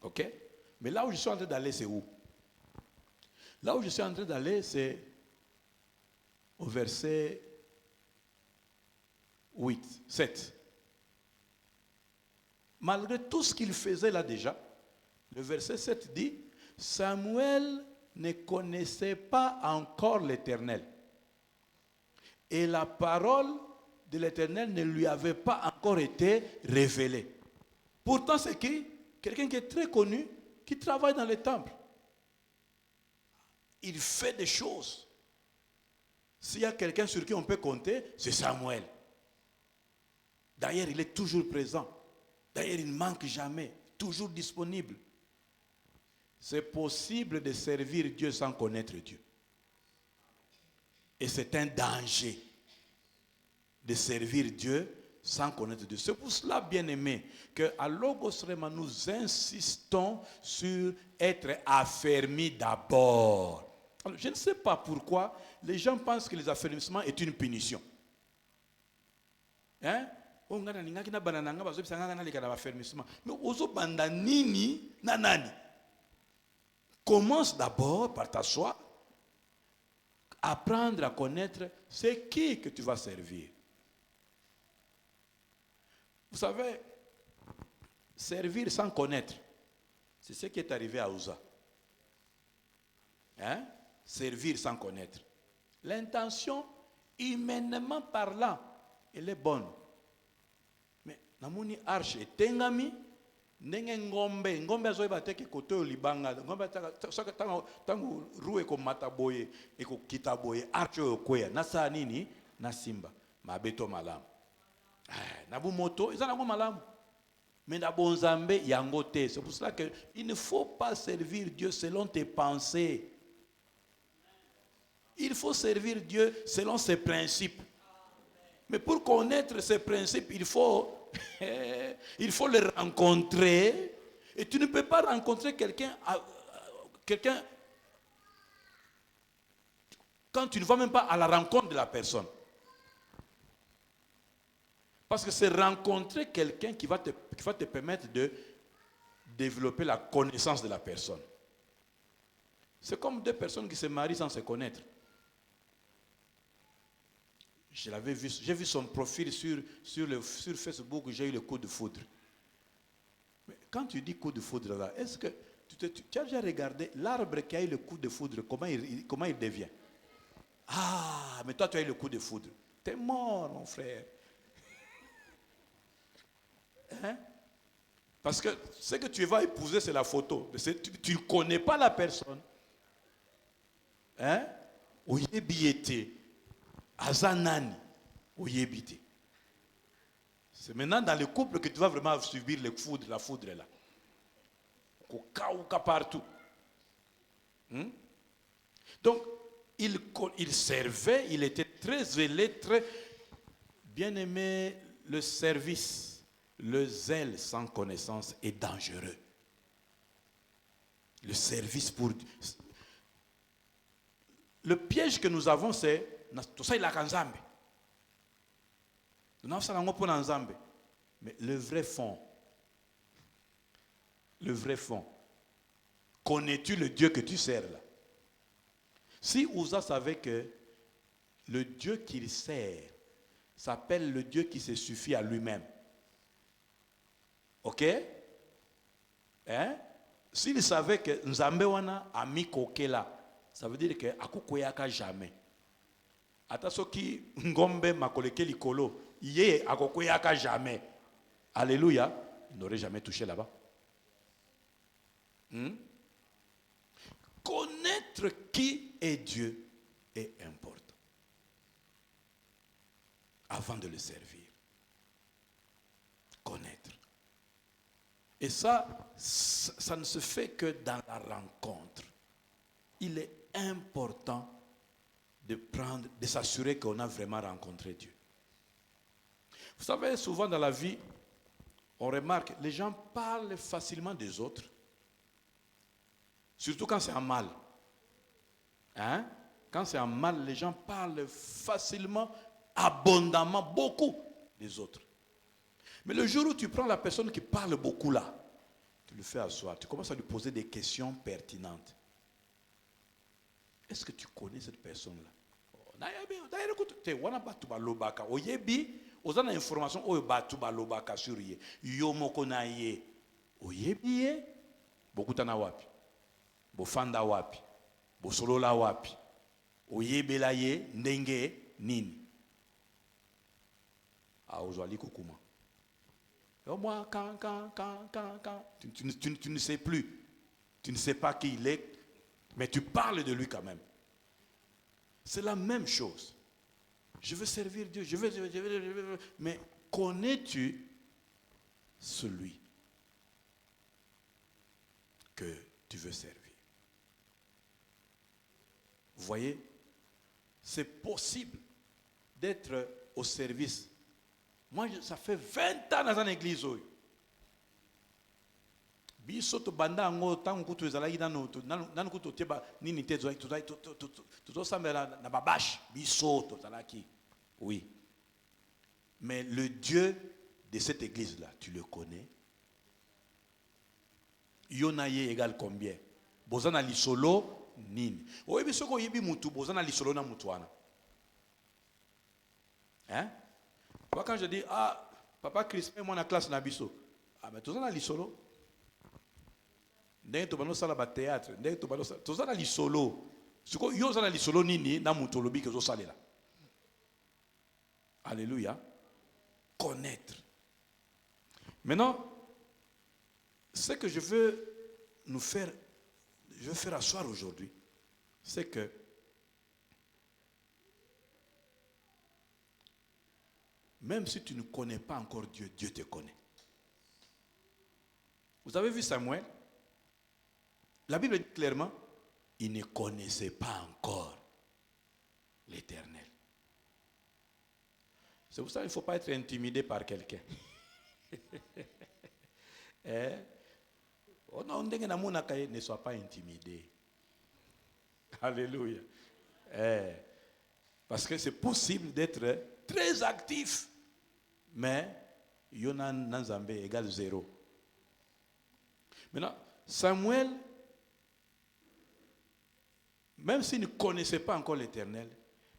S1: Ok? Mais là où je suis en train d'aller, c'est où? Là où je suis en train d'aller, c'est au verset 7. Malgré tout ce qu'il faisait là déjà, le verset 7 dit, Samuel ne connaissait pas encore l'Éternel. Et la parole de l'Éternel ne lui avait pas encore été révélée. Pourtant, c'est qui? Quelqu'un qui est très connu, qui travaille dans le temple. Il fait des choses. S'il y a quelqu'un sur qui on peut compter, c'est Samuel. D'ailleurs, il est toujours présent. D'ailleurs, il ne manque jamais. Toujours disponible. C'est possible de servir Dieu sans connaître Dieu. Et c'est un danger de servir Dieu sans connaître Dieu. C'est pour cela, bien aimé, qu'à Logos Rema, nous insistons sur être affermis d'abord. Alors, je ne sais pas pourquoi les gens pensent que les affermissements est une punition. Hein? Mais commence d'abord par t'asseoir, apprendre à connaître c'est qui que tu vas servir. Vous savez, servir sans connaître, c'est ce qui est arrivé à Uza. Hein? Servir sans connaître. L'intention, humainement parlant, elle est bonne. Mais Namuni Arche et Tengami, Ndenge ngombe azoyeba te ke kote oyo libanga ngombe tango ru ekomata boye ekokita boye arche oyo ekweya nasala nini na simba mabeto malamu na bumoto eza nango malamu mais na bonzambe yango te. C'est pour cela que il ne faut pas servir Dieu selon tes pensées. Il faut servir Dieu selon ses principes. Mais pour connaître ces principes, il faut les rencontrer. Et tu ne peux pas rencontrer quelqu'un quand tu ne vas même pas à la rencontre de la personne. Parce que c'est rencontrer quelqu'un qui va te permettre de développer la connaissance de la personne. C'est comme deux personnes qui se marient sans se connaître. J'ai vu son profil sur Facebook, j'ai eu le coup de foudre. Mais quand tu dis coup de foudre là, est-ce que tu as déjà regardé l'arbre qui a eu le coup de foudre, comment il devient? Ah, mais toi tu as eu le coup de foudre. T'es mort, mon frère. Hein? Parce que ce que tu vas épouser, c'est la photo. Tu ne connais pas la personne. Hein? Oyebiete. Azanani. Oyebite. C'est maintenant dans le couple que tu vas vraiment subir la foudre là. Kokauka partout. Donc, il servait, il était très zélé, très bien aimé. Le service, le zèle sans connaissance est dangereux. Le service pour... Le piège que nous avons, c'est... Mais le vrai fond, connais-tu le Dieu que tu sers là? Si Uza savait que le Dieu qu'il sert s'appelle le Dieu qui se suffit à lui-même, ok? Hein? S'il savait que Nzambe wana ami kokela, ça veut dire que akukweyaka jamais. Ata soki ngombe makoleke likolo, yé akokweyaka jamais. Alléluia, il n'aurait jamais touché là-bas. Connaître qui est Dieu est important avant de le servir. Connaître. Et ça ne se fait que dans la rencontre. Il est important de s'assurer qu'on a vraiment rencontré Dieu. Vous savez, souvent dans la vie, on remarque, les gens parlent facilement des autres. Surtout quand c'est en mal. Hein? Quand c'est en mal, les gens parlent facilement, abondamment, beaucoup des autres. Mais le jour où tu prends la personne qui parle beaucoup là, tu le fais asseoir, tu commences à lui poser des questions pertinentes. Est-ce que tu connais cette personne-là? Aux informations oyo batu balobaka sur ye yo moko na ye oyebi ye bokutana wapi bofanda wapi bosolola wapi oyebela ye ndenge nini ozwali kokuma moi quand tu ne sais plus, tu ne sais pas qui il est, mais tu parles de lui quand même. C'est la même chose. Je veux servir Dieu, je veux, mais connais-tu celui que tu veux servir? Vous voyez, c'est possible d'être au service. Moi, ça fait 20 ans dans une église. Bisoto banda ngo tangu kutu ezalaki nanu kutu teba nini te tout ça na babash bisoto zalaki. Oui. Mais le Dieu de cette église là, tu le connais? Yonaye égale combien? Bozana lisolo nini? Oyebi soko yebi mutu bozana lisolo na mutuana. Hein? Quand je dis papa Christ moi na classe na biso. Mais tozana lisolo. Ndenge to bano sala ba théâtre, ndenge to bano sala tozana lisolo. Siko yo zana lisolo nini na mutu lobi ke zo salela. Alléluia. Connaître. Maintenant, ce que je veux faire asseoir aujourd'hui, c'est que même si tu ne connais pas encore Dieu, Dieu te connaît. Vous avez vu Samuel? La Bible dit clairement, il ne connaissait pas encore l'Éternel. C'est pour ça qu'il ne faut pas être intimidé par quelqu'un. Oh non, ne sois pas intimidé. Alléluia. Parce que c'est possible d'être très actif, mais Yonan Nanzambe égale 0. Maintenant, Samuel, même s'il ne connaissait pas encore l'Éternel,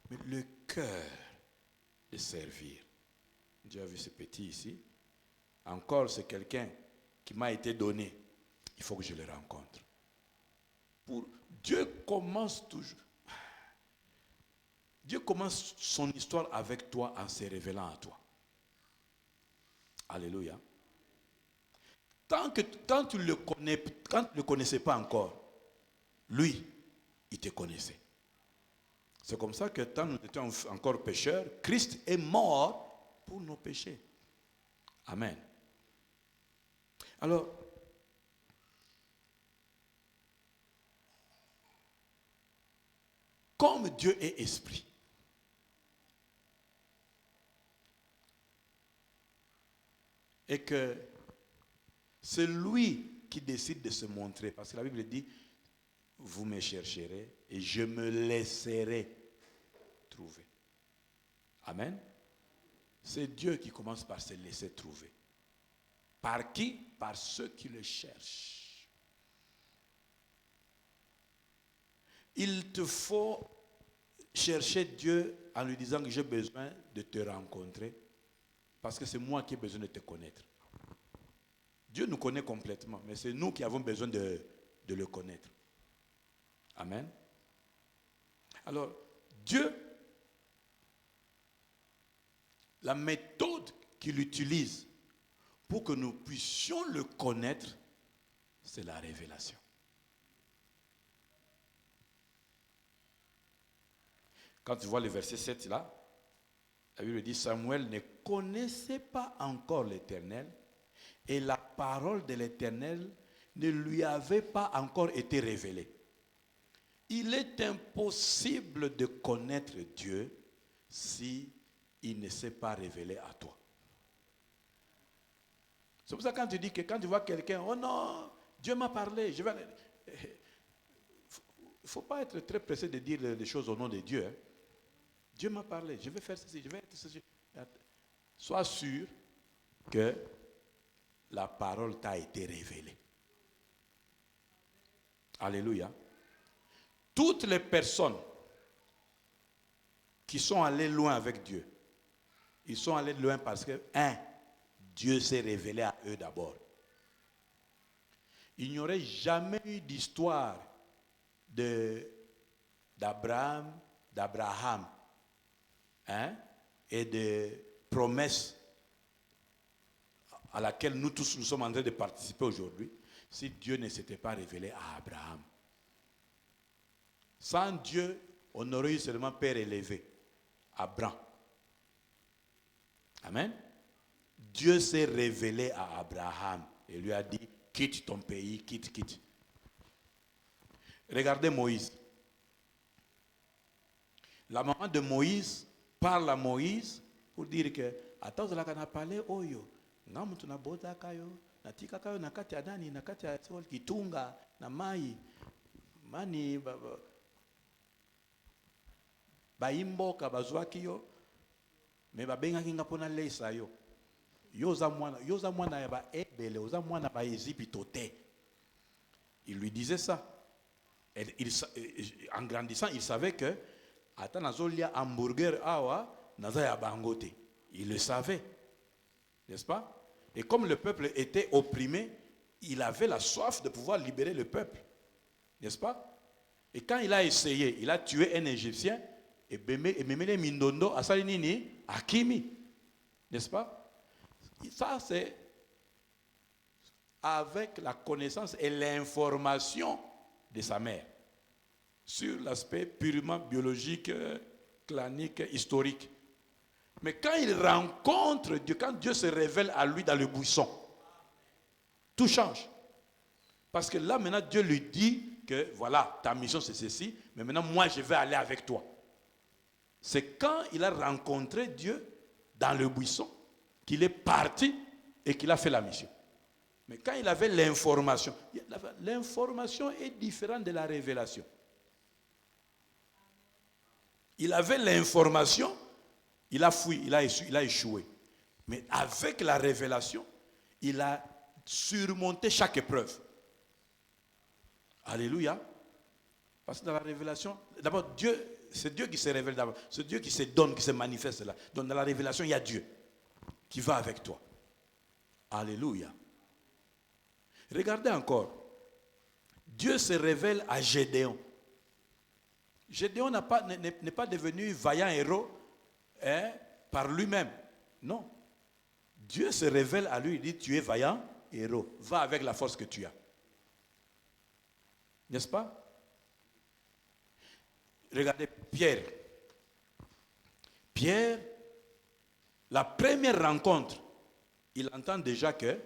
S1: mais le cœur de servir. Dieu a vu ce petit ici. Encore, c'est quelqu'un qui m'a été donné. Il faut que je le rencontre. Dieu commence toujours. Dieu commence son histoire avec toi en se révélant à toi. Alléluia. Quand tu ne le connaissais pas encore, lui, il te connaissait. C'est comme ça que quand nous étions encore pécheurs, Christ est mort pour nos péchés. Amen. Alors, comme Dieu est esprit, et que c'est lui qui décide de se montrer, parce que la Bible dit, vous me chercherez et je me laisserai trouver. Amen. C'est Dieu qui commence par se laisser trouver. Par qui? Par ceux qui le cherchent. Il te faut chercher Dieu en lui disant que j'ai besoin de te rencontrer parce que c'est moi qui ai besoin de te connaître. Dieu nous connaît complètement, mais c'est nous qui avons besoin de le connaître. Amen. Alors, Dieu, la méthode qu'il utilise pour que nous puissions le connaître, c'est la révélation. Quand tu vois le verset 7 là, la Bible dit, Samuel ne connaissait pas encore l'Éternel et la parole de l'Éternel ne lui avait pas encore été révélée. Il est impossible de connaître Dieu si il ne s'est pas révélé à toi. C'est pour ça que quand tu dis que quand tu vois quelqu'un, oh non, Dieu m'a parlé, je vais... Il ne faut pas être très pressé de dire les choses au nom de Dieu. Hein. Dieu m'a parlé, je vais faire ceci, je vais être ceci. Sois sûr que la parole t'a été révélée. Alléluia. Toutes les personnes qui sont allées loin avec Dieu, ils sont allés loin parce que, Dieu s'est révélé à eux d'abord. Il n'y aurait jamais eu d'histoire d'Abraham, et de promesses à laquelle nous tous nous sommes en train de participer aujourd'hui, si Dieu ne s'était pas révélé à Abraham. Sans Dieu, on aurait eu seulement père élevé, Abraham. Amen. Dieu s'est révélé à Abraham et lui a dit, quitte ton pays, quitte. Regardez Moïse. La maman de Moïse parle à Moïse pour dire que, attends, vous avez parlé, oyo, ngamutu na boda kayo, na tika kayo na kati ya nani, na kati ya kitunga, na mai, mani, baimboka bazwaki yo, me babengaki nga pona lesa yo. Yoza mwana ya ba ebele, yoza mwana ba Égypte te. Il lui disait ça. En grandissant, il savait que ata nazolia hamburger awa naza ya bangote. Il le savait. N'est-ce pas? Et comme le peuple était opprimé, il avait la soif de pouvoir libérer le peuple. N'est-ce pas? Et quand il a essayé, il a tué un Égyptien et Memele Mindondo a salinini Akimi. N'est-ce pas? Ça, c'est avec la connaissance et l'information de sa mère sur l'aspect purement biologique, clanique, historique. Mais quand il rencontre Dieu, quand Dieu se révèle à lui dans le buisson, tout change. Parce que là, maintenant, Dieu lui dit que voilà, ta mission c'est ceci, mais maintenant, moi, je vais aller avec toi. C'est quand il a rencontré Dieu dans le buisson qu'il est parti et qu'il a fait la mission. Mais quand il avait l'information est différente de la révélation. Il avait l'information, il a fui, il a échoué. Mais avec la révélation, il a surmonté chaque épreuve. Alléluia. Parce que dans la révélation, d'abord, c'est Dieu qui se révèle d'abord. C'est Dieu qui se donne, qui se manifeste là. Donc dans la révélation, il y a Dieu qui va avec toi. Alléluia. Regardez encore. Dieu se révèle à Gédéon. Gédéon n'est pas devenu vaillant héros par lui-même. Non. Dieu se révèle à lui, il dit, tu es vaillant héros. Va avec la force que tu as. N'est-ce pas? Regardez Pierre. Pierre, la première rencontre, il entend déjà que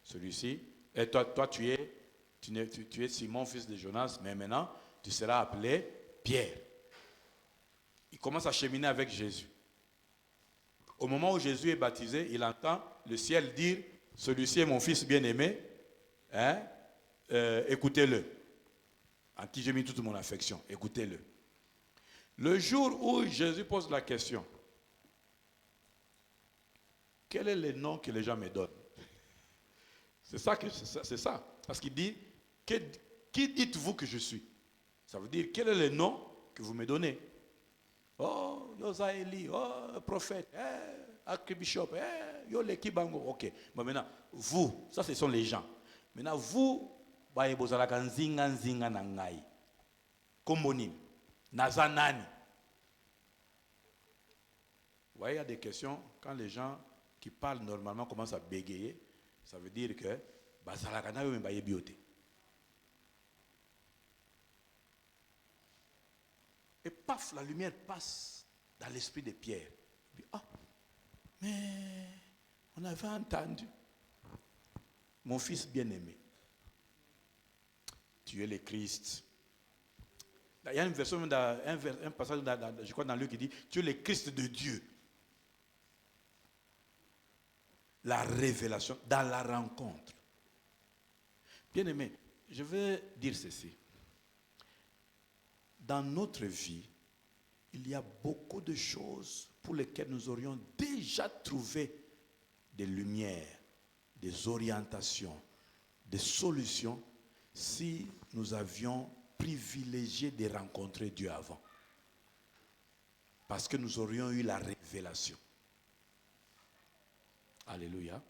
S1: celui-ci, et toi tu es Simon, fils de Jonas, mais maintenant tu seras appelé Pierre. Il commence à cheminer avec Jésus. Au moment où Jésus est baptisé, il entend le ciel dire, celui-ci est mon fils bien-aimé, écoutez-le. En qui j'ai mis toute mon affection, écoutez-le. Le jour où Jésus pose la question, quel est le nom que les gens me donnent? C'est ça. Parce qu'il dit, qui dites-vous que je suis? Ça veut dire, quel est le nom que vous me donnez? Oh, Yosaeli, oh, prophète, archbishop, Yoleki Bango. Ok. Bon, maintenant, vous, ça ce sont les gens. Maintenant, vous, nzinga nangai. Kombonim. Nazanani. Vous voyez, il y a des questions, quand les gens qui parlent normalement commencent à bégayer, ça veut dire que Bazalakana yo mbaye bioté. Et paf, la lumière passe dans l'esprit de Pierre. Puis, mais on avait entendu. Mon fils bien-aimé, tu es le Christ. Il y a une version, un passage, je crois dans Luc qui dit, tu es le Christ de Dieu. La révélation, dans la rencontre. Bien-aimé, je vais dire ceci. Dans notre vie, il y a beaucoup de choses pour lesquelles nous aurions déjà trouvé des lumières, des orientations, des solutions si nous avions privilégié de rencontrer Dieu avant. Parce que nous aurions eu la révélation. Alléluia.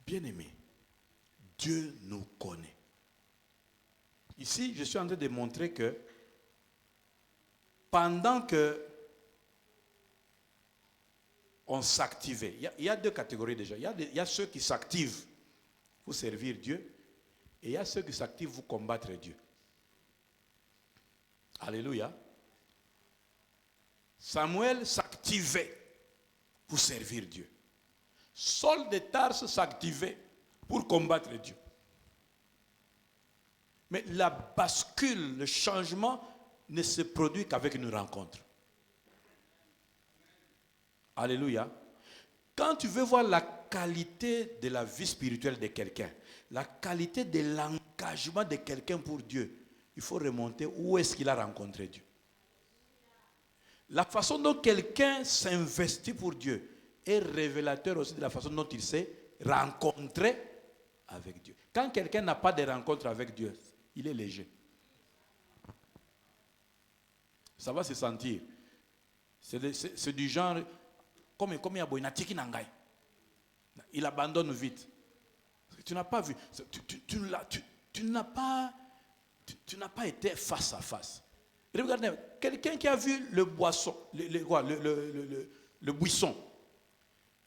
S1: Bien-aimé, Dieu nous connaît. Ici, je suis en train de montrer que pendant que on s'activait, il y a deux catégories déjà. Il y a ceux qui s'activent pour servir Dieu et il y a ceux qui s'activent pour combattre Dieu. Alléluia. Samuel s'activait pour servir Dieu. Saul de Tarse s'activait pour combattre Dieu. Mais la bascule, le changement ne se produit qu'avec une rencontre. Alléluia. Quand tu veux voir la qualité de la vie spirituelle de quelqu'un, la qualité de l'engagement de quelqu'un pour Dieu, il faut remonter où est-ce qu'il a rencontré Dieu. La façon dont quelqu'un s'investit pour Dieu est révélateur aussi de la façon dont il s'est rencontré avec Dieu. Quand quelqu'un n'a pas de rencontre avec Dieu, il est léger. Ça va se sentir. C'est du genre, comme il y a Boinatiki Nangai. Il abandonne vite. Tu n'as pas vu. Tu n'as pas été face à face. Regardez, quelqu'un qui a vu le buisson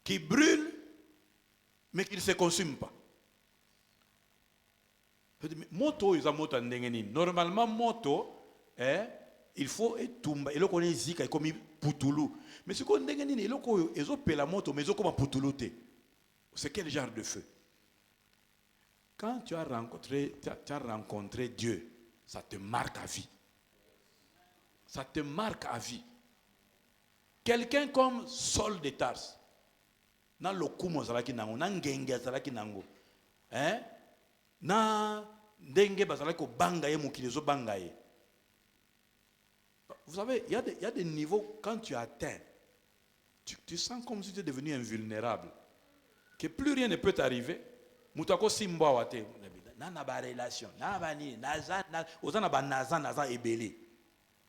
S1: qui brûle mais qui ne se consument pas. Moto, ils ont moto normalement, moto, il faut etumba. Il faut zika comme putulu. Mais ce qu'on dit, il faut la moto, mais il faut comme putulu. C'est quel genre de feu? Quand tu as rencontré Dieu, ça te marque à vie. Ça te marque à vie. Quelqu'un comme Saul de Tarse, na lokumo zalaki nango, na ngenge zalaki nango, na ndenge bazalaki ko bangaye mukilezo bangaye. Vous savez, il y a des niveaux quand tu atteins, tu sens comme si tu es devenu invulnérable, que plus rien ne peut t'arriver. Mutako simba wate, na ba relation, na ba ni, na ozana ba naza ebele.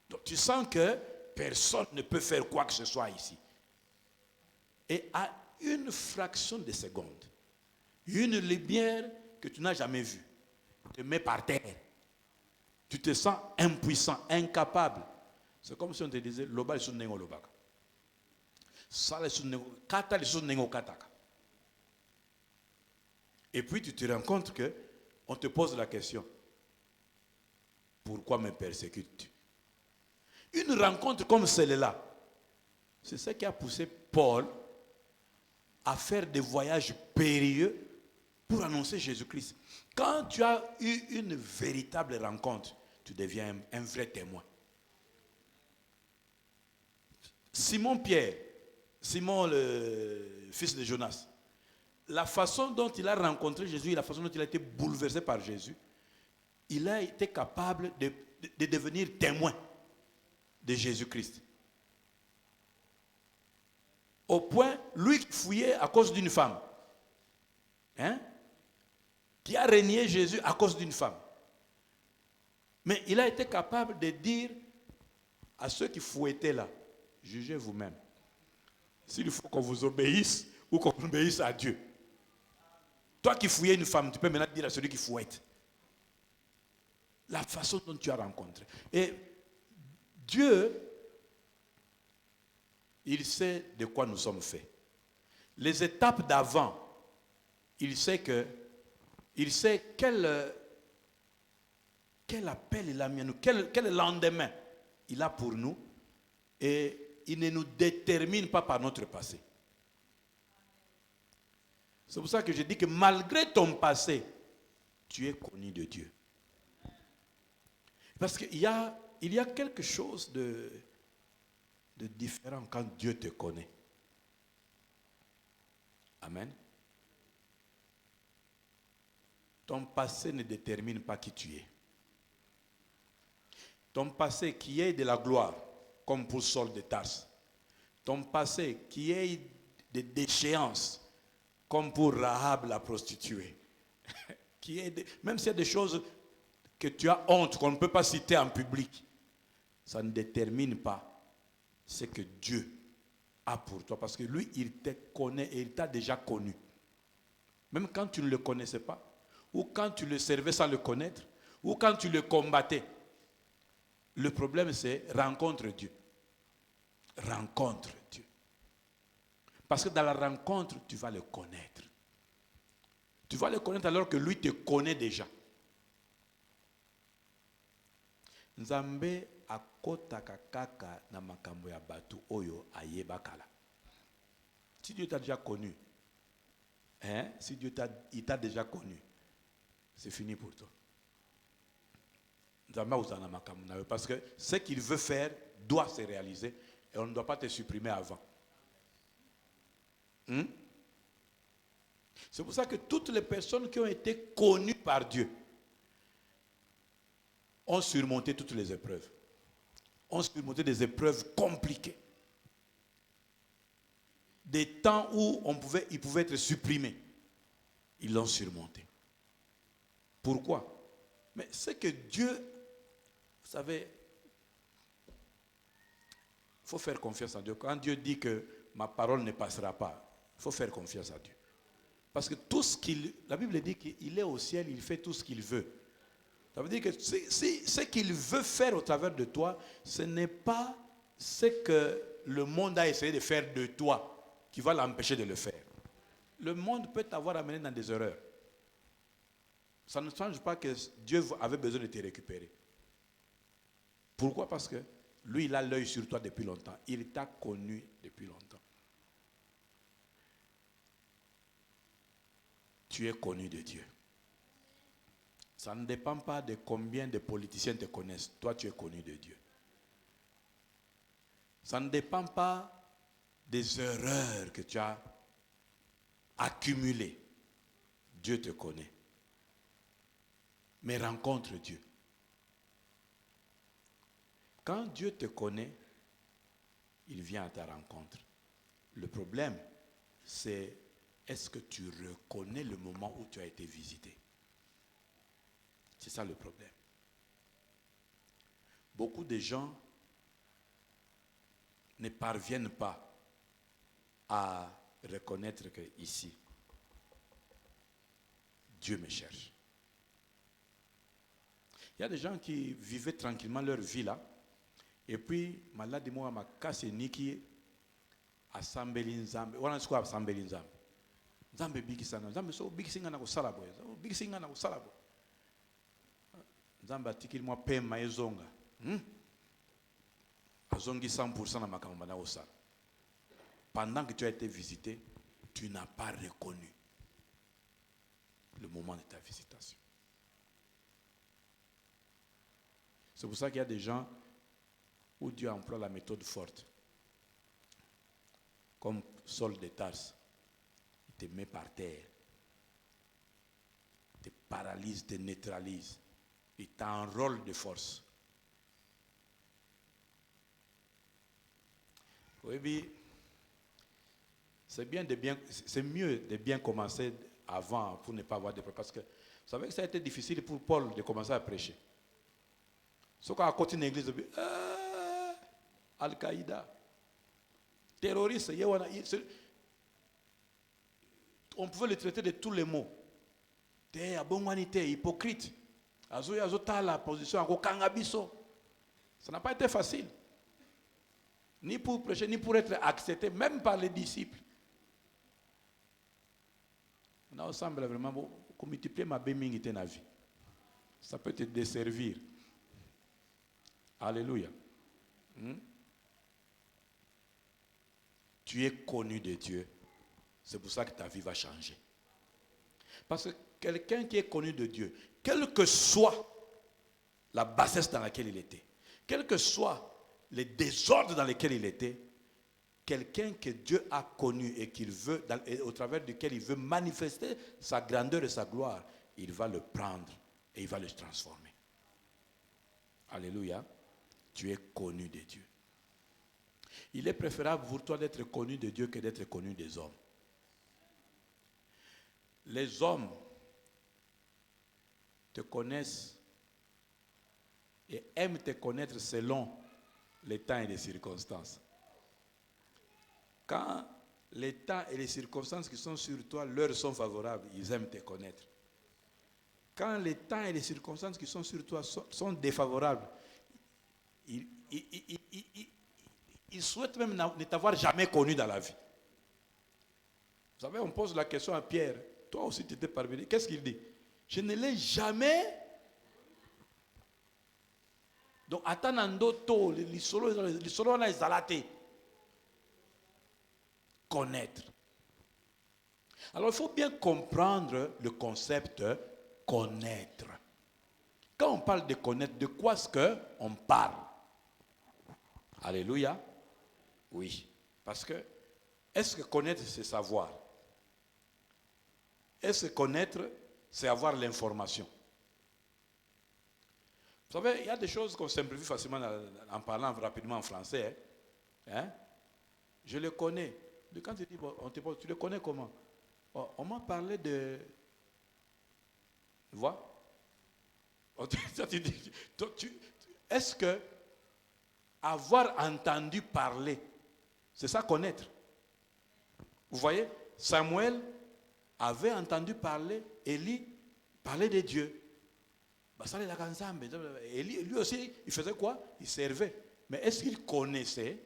S1: Donc tu sens que personne ne peut faire quoi que ce soit ici. Et à une fraction de seconde, une lumière que tu n'as jamais vue te met par terre. Tu te sens impuissant, incapable. C'est comme si on te disait, loba lisu nengo lobaka. Sala lisu nengo, kata lisu nengo kataka. Et puis tu te rends compte que on te pose la question, pourquoi me persécutes-tu? Une rencontre comme celle-là, c'est ce qui a poussé Paul à faire des voyages périlleux pour annoncer Jésus-Christ. Quand tu as eu une véritable rencontre, tu deviens un vrai témoin. Simon-Pierre, Simon le fils de Jonas, la façon dont il a rencontré Jésus, la façon dont il a été bouleversé par Jésus, il a été capable de devenir témoin de Jésus-Christ. Au point, lui qui fouillait à cause d'une femme, qui a renié Jésus à cause d'une femme. Mais il a été capable de dire à ceux qui fouettaient là, jugez vous-même. S'il faut qu'on vous obéisse ou qu'on obéisse à Dieu. Toi qui fouillais une femme, tu peux maintenant dire à celui qui fouette. La façon dont tu as rencontré. Et Dieu, il sait de quoi nous sommes faits. Les étapes d'avant, il sait quel appel il a mis à nous, quel lendemain il a pour nous, et il ne nous détermine pas par notre passé. C'est pour ça que je dis que malgré ton passé, tu es connu de Dieu. Parce qu'il y a quelque chose de différent quand Dieu te connaît. Amen. Ton passé ne détermine pas qui tu es. Ton passé qui est de la gloire, comme pour Saul de Tarse. Ton passé qui est de déchéance, comme pour Rahab la prostituée. Même s'il y a des choses que tu as honte, qu'on ne peut pas citer en public, ça ne détermine pas ce que Dieu a pour toi. Parce que lui, il te connaît et il t'a déjà connu. Même quand tu ne le connaissais pas, ou quand tu le servais sans le connaître, ou quand tu le combattais. Le problème, c'est rencontre Dieu. Rencontre Dieu. Parce que dans la rencontre, tu vas le connaître. Tu vas le connaître alors que lui te connaît déjà. Nzambe akotaka kaka na makambo ya batu oyo ayebakala. Si Dieu t'a déjà connu, si Dieu t'a déjà connu, c'est fini pour toi. Parce que ce qu'il veut faire doit se réaliser et on ne doit pas te supprimer avant. C'est pour ça que toutes les personnes qui ont été connues par Dieu ont surmonté toutes les épreuves. Ont surmonté des épreuves compliquées. Des temps où ils pouvaient être supprimés. Ils l'ont surmonté. Pourquoi? Mais c'est que Dieu, vous savez, il faut faire confiance en Dieu. Quand Dieu dit que ma parole ne passera pas, il faut faire confiance à Dieu. Parce que la Bible dit qu'il est au ciel, il fait tout ce qu'il veut. Ça veut dire que ce qu'il veut faire au travers de toi, ce n'est pas ce que le monde a essayé de faire de toi qui va l'empêcher de le faire. le monde peut t'avoir amené dans des erreurs. Ça ne change pas que Dieu avait besoin de te récupérer. Pourquoi? Parce que lui, il a l'œil sur toi depuis longtemps. Il t'a connu depuis longtemps. Tu es connu de Dieu. Ça ne dépend pas de combien de politiciens te connaissent. Toi, tu es connu de Dieu. Ça ne dépend pas des erreurs que tu as accumulées. Dieu te connaît. Mais rencontre Dieu. Quand Dieu te connaît, il vient à ta rencontre. Le problème, c'est est-ce que tu reconnais le moment où tu as été visité? C'est ça le problème. Beaucoup de gens ne parviennent pas à reconnaître que ici, Dieu me cherche. Il y a des gens qui vivaient tranquillement leur vie là, et puis, malade moi ma casse niki asambeli nzambe. Wana siko asambeli nzambe. Nzambe bigi sana. Nzambe so bigi singa na kusala boy. Bigi singa na kusala boy. Nzambe atikili mwa pema ezonga. Azongi 100% na makambo na osala. Pendant que tu as été visité, tu n'as pas reconnu le moment de ta visitation. C'est pour ça qu'il y a des gens où Dieu emploie la méthode forte. Comme Saul de Tarse. Il te met par terre. Il te paralyse, il te neutralise. Il t'enrôle de force. Oui, c'est mieux de bien commencer avant pour ne pas avoir de problèmes. Parce que vous savez que ça a été difficile pour Paul de commencer à prêcher. Ce qu'on a continué l'église, Al-Qaïda, terroriste, on pouvait le traiter de tous les mots. T'es abonganité, hypocrite. Azota la position à Kangabiso. Ça n'a pas été facile. Ni pour prêcher, ni pour être accepté, même par les disciples. On a ensemble vraiment, comme multiplier ma bémingité dans la vie. Ça peut te desservir. Alléluia. Tu es connu de Dieu. C'est pour ça que ta vie va changer. Parce que quelqu'un qui est connu de Dieu, quelle que soit la bassesse dans laquelle il était, quel que soit les désordres dans lesquels il était, quelqu'un que Dieu a connu et qu'il veut, au travers duquel il veut manifester sa grandeur et sa gloire, il va le prendre et il va le transformer. Alléluia. Tu es connu de Dieu. Il est préférable pour toi d'être connu de Dieu que d'être connu des hommes. Les hommes te connaissent et aiment te connaître selon les temps et les circonstances. Quand les temps et les circonstances qui sont sur toi leur sont favorables, ils aiment te connaître. Quand les temps et les circonstances qui sont sur toi sont défavorables, ils souhaitent même ne t'avoir jamais connu dans la vie. Vous savez, on pose la question à Pierre. Toi aussi, tu étais parvenu. Qu'est-ce qu'il dit? Je ne l'ai jamais. Donc, attendant to, les solos na ezalate. Connaître. Alors, il faut bien comprendre le concept connaître. Quand on parle de connaître, de quoi est-ce qu'on parle? Alléluia. Oui. Parce que, est-ce que connaître, c'est savoir? Est-ce que connaître, c'est avoir l'information? Vous savez, il y a des choses qu'on simplifie facilement en parlant rapidement en français. Hein? Je le connais. Quand tu dis, on te pose, tu le connais comment? On m'a parlé de... Tu vois? Est-ce que avoir entendu parler, c'est ça connaître? Vous voyez, Samuel avait entendu parler, Élie parlait de Dieu. Élie, lui aussi, il faisait quoi? Il servait. Mais est-ce qu'il connaissait?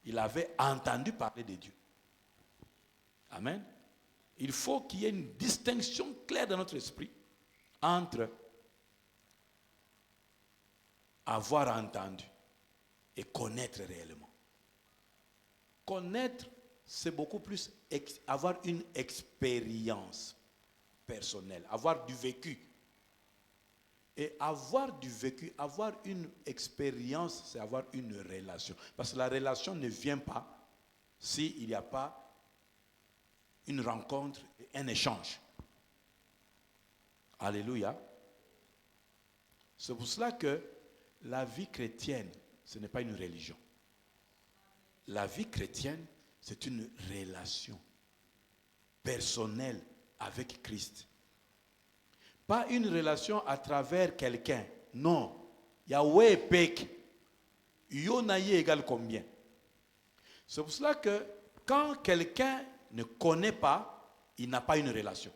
S1: Il avait entendu parler de Dieu. Amen. Il faut qu'il y ait une distinction claire dans notre esprit entre avoir entendu et connaître réellement. Connaître, c'est beaucoup plus avoir une expérience personnelle, avoir du vécu. Et avoir du vécu, avoir une expérience, c'est avoir une relation. Parce que la relation ne vient pas s'il n'y a pas une rencontre et un échange. Alléluia. C'est pour cela que la vie chrétienne, ce n'est pas une religion. La vie chrétienne, c'est une relation personnelle avec Christ. Pas une relation à travers quelqu'un. Non. Yahweh pek. Yonaye égale combien? C'est pour cela que quand quelqu'un ne connaît pas, il n'a pas une relation.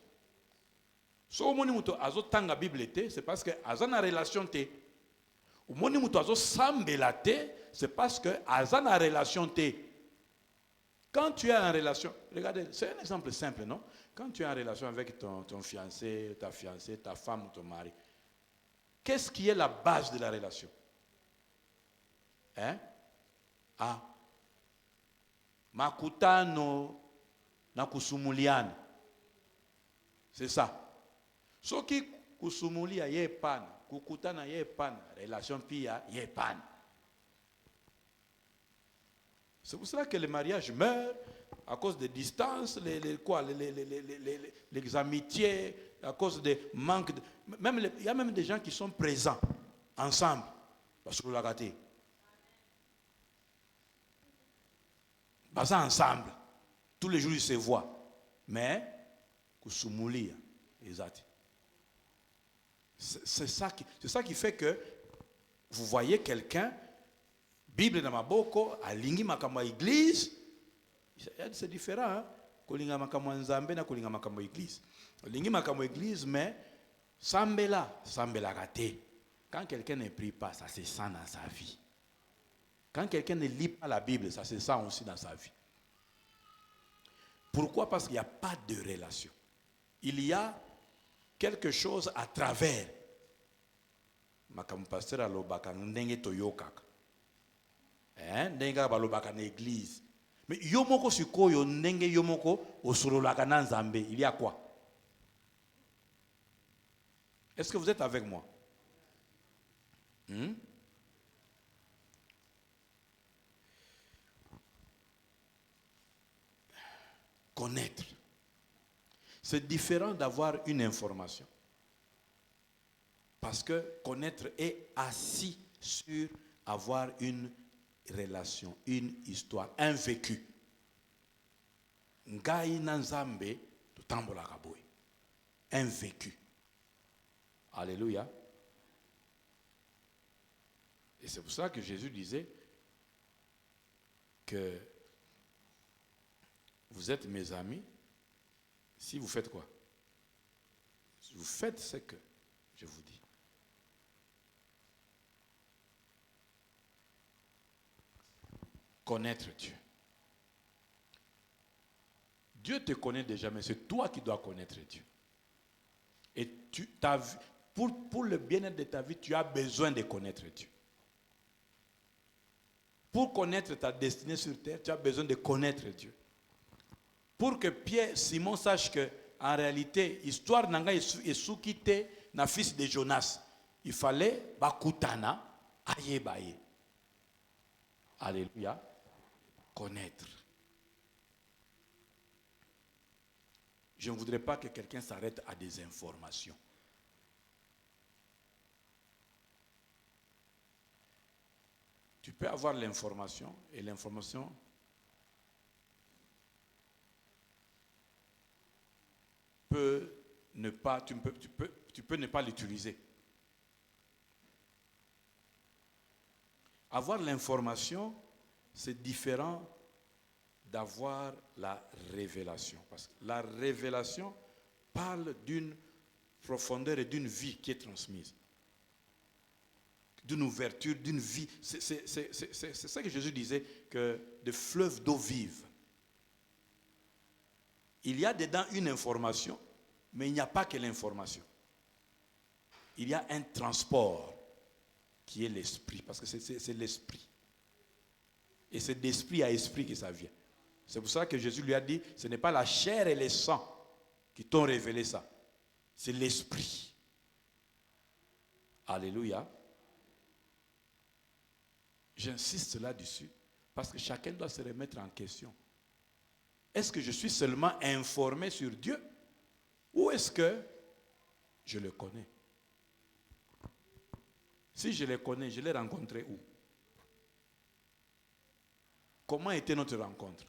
S1: Si on a la Bible, c'est parce que azana relation te. Umoni muto azo sambela te, c'est parce que azana relation te. Quand tu es en relation, regardez, c'est un exemple simple, non? Quand tu es en relation avec ton fiancé, ta fiancée, ta femme ou ton mari, qu'est-ce qui est la base de la relation? Hein? Ah. Makutano na kusumuliana. C'est ça. Ce qui kusumulia ye pan, kukutana ye pan, relation pia ye pan. C'est pour cela que le mariage meurt à cause des distances, les amitiés, à cause des manques. Il y a même des gens qui sont présents ensemble. Parce que vous l'avez raté. Basés ensemble. Tous les jours, ils se voient. Mais, kusumulia, exact. C'est ça qui fait que vous voyez quelqu'un, Bible dans ma boko, alingi makama église, c'est différent. Hein? Kolinga makama nzambe na kolinga makama église. Alingi makama église, mais sambela raté. Quand quelqu'un ne prie pas, ça se sent dans sa vie. Quand quelqu'un ne lit pas la Bible, ça se sent aussi dans sa vie. Pourquoi? Parce qu'il n'y a pas de relation. Il y a quelque chose à travers. Makamu pasteur alobaka ndenge toyokaka. Ndenge balobaka na église. Mais yomoko sikoyo ndenge yomoko osololaka na nzambe, il y a quoi? Est-ce que vous êtes avec moi? Connaître. C'est différent d'avoir une information. Parce que connaître est assis sur avoir une relation, une histoire, un vécu. Ngai nanzambe tutambola kaboy. Un vécu. Alléluia. Et c'est pour ça que Jésus disait que vous êtes mes amis si vous faites quoi? Si vous faites ce que je vous dis. Connaître Dieu. Dieu te connaît déjà, mais c'est toi qui dois connaître Dieu. Et pour le bien-être de ta vie, tu as besoin de connaître Dieu. Pour connaître ta destinée sur terre, tu as besoin de connaître Dieu. Pour que Simon sache que, en réalité, l'histoire nanga est soukite na fils de Jonas. Il fallait bakutana ayebaye. Alléluia. Connaître. Je ne voudrais pas que quelqu'un s'arrête à des informations. Tu peux avoir l'information et l'information peut ne pas, tu peux ne pas l'utiliser. Avoir l'information, c'est différent d'avoir la révélation. Parce que la révélation parle d'une profondeur et d'une vie qui est transmise. D'une ouverture, d'une vie. C'est ça que Jésus disait, que des fleuves d'eau vive. Il y a dedans une information, mais il n'y a pas que l'information. Il y a un transport qui est l'esprit, parce que c'est l'esprit. Et c'est d'esprit à esprit que ça vient. C'est pour ça que Jésus lui a dit, ce n'est pas la chair et le sang qui t'ont révélé ça. C'est l'esprit. Alléluia. J'insiste là-dessus, parce que chacun doit se remettre en question. Est-ce que je suis seulement informé sur Dieu, ou est-ce que je le connais? Si je le connais, je l'ai rencontré où? Comment était notre rencontre?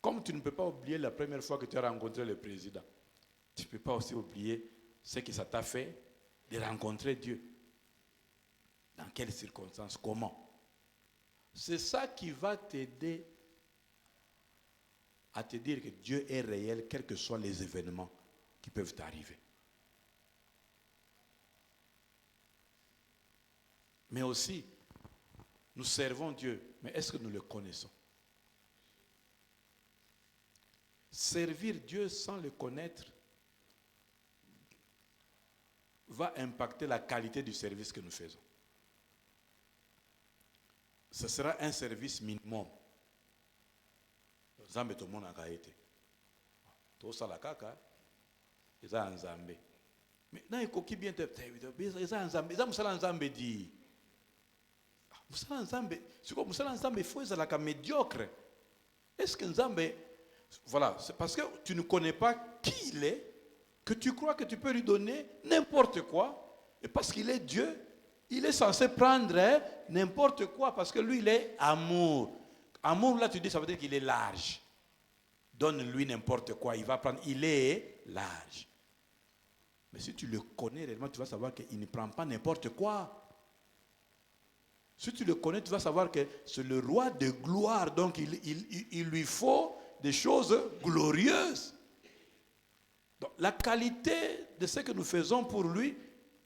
S1: Comme tu ne peux pas oublier la première fois que tu as rencontré le président, tu ne peux pas aussi oublier ce que ça t'a fait de rencontrer Dieu. Dans quelles circonstances? Comment? C'est ça qui va t'aider à te dire que Dieu est réel, quels que soient les événements qui peuvent t'arriver. Mais aussi, nous servons Dieu, mais est-ce que nous le connaissons? Servir Dieu sans le connaître va impacter la qualité du service que nous faisons. Ce sera un service minimum. Nzambe tout le monde a été. Tout ça la caca, ils ont Nzambe. Mais là, il faut qu'il bien te ils ont Nzambe. Ils ont Nzambe dit. Nzambe, c'est comme Nzambe, il faut être médiocre. Est-ce que Nzambe, voilà, c'est parce que tu ne connais pas qui il est, que tu crois que tu peux lui donner n'importe quoi, et parce qu'il est Dieu, il est censé prendre n'importe quoi, parce que lui, il est amour. Amour, là, tu dis, ça veut dire qu'il est large. Donne-lui n'importe quoi, il va prendre, il est large. Mais si tu le connais réellement, tu vas savoir qu'il ne prend pas n'importe quoi. Si tu le connais, tu vas savoir que c'est le roi de gloire, donc il lui faut des choses glorieuses. Donc, la qualité de ce que nous faisons pour lui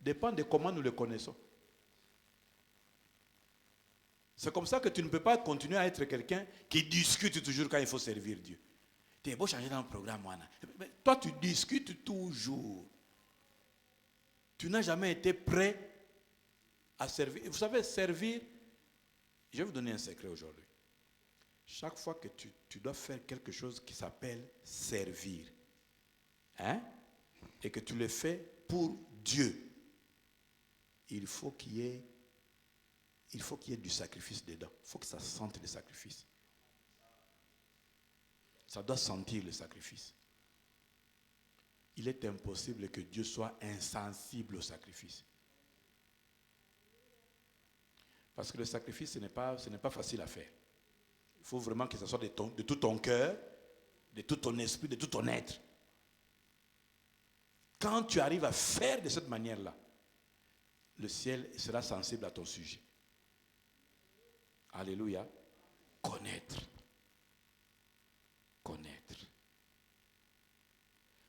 S1: dépend de comment nous le connaissons. C'est comme ça que tu ne peux pas continuer à être quelqu'un qui discute toujours quand il faut servir Dieu. Tu es beau changer dans le programme, mais toi tu discutes toujours. Tu n'as jamais été prêt à servir. Vous savez, servir, je vais vous donner un secret aujourd'hui. Chaque fois que tu dois faire quelque chose qui s'appelle servir, et que tu le fais pour Dieu, il faut qu'il y ait du sacrifice dedans. Il faut que ça sente le sacrifice. Ça doit sentir le sacrifice. Il est impossible que Dieu soit insensible au sacrifice. Parce que le sacrifice, ce n'est pas facile à faire. Il faut vraiment que ce soit de tout ton cœur, de tout ton esprit, de tout ton être. Quand tu arrives à faire de cette manière-là, le ciel sera sensible à ton sujet. Alléluia. Connaître.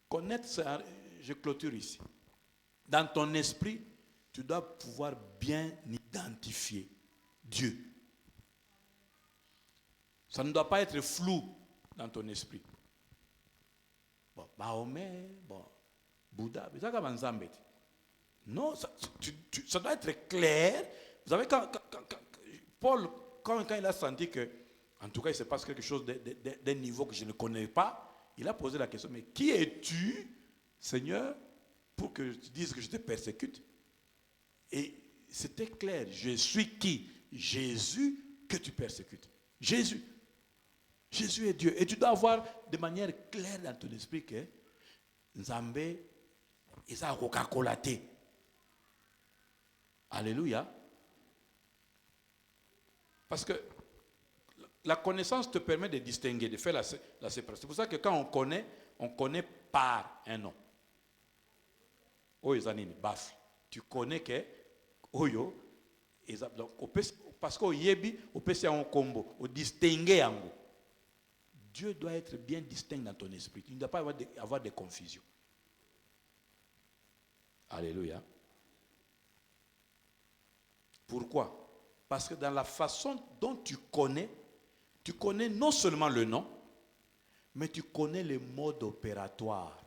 S1: Connaître, je clôture ici. Dans ton esprit, tu dois pouvoir bien identifier Dieu. Ça ne doit pas être flou dans ton esprit. Bon, Mahomet, bon, Bouddha, non, ça doit être clair. Vous savez, quand Paul, quand il a senti que, en tout cas, il se passe quelque chose d'un niveau que je ne connais pas, il a posé la question, mais qui es-tu, Seigneur, pour que tu dises que je te persécute? Et c'était clair, je suis qui? Jésus que tu persécutes. Jésus. Jésus est Dieu. Et tu dois avoir de manière claire dans ton esprit que Nzambe, il a Coca-Cola. Alléluia. Parce que la connaissance te permet de distinguer, de faire la séparation. C'est pour ça que quand on connaît par un nom. Oyezanini, baf. Tu connais que Oyo, parce qu'au yebi, au PC en combo, au distinguer en go. Dieu doit être bien distinct dans ton esprit. Il ne doit pas avoir de confusion. Alléluia. Pourquoi? Parce que dans la façon dont tu connais, Tu connais non seulement le nom, mais tu connais le mode opératoire.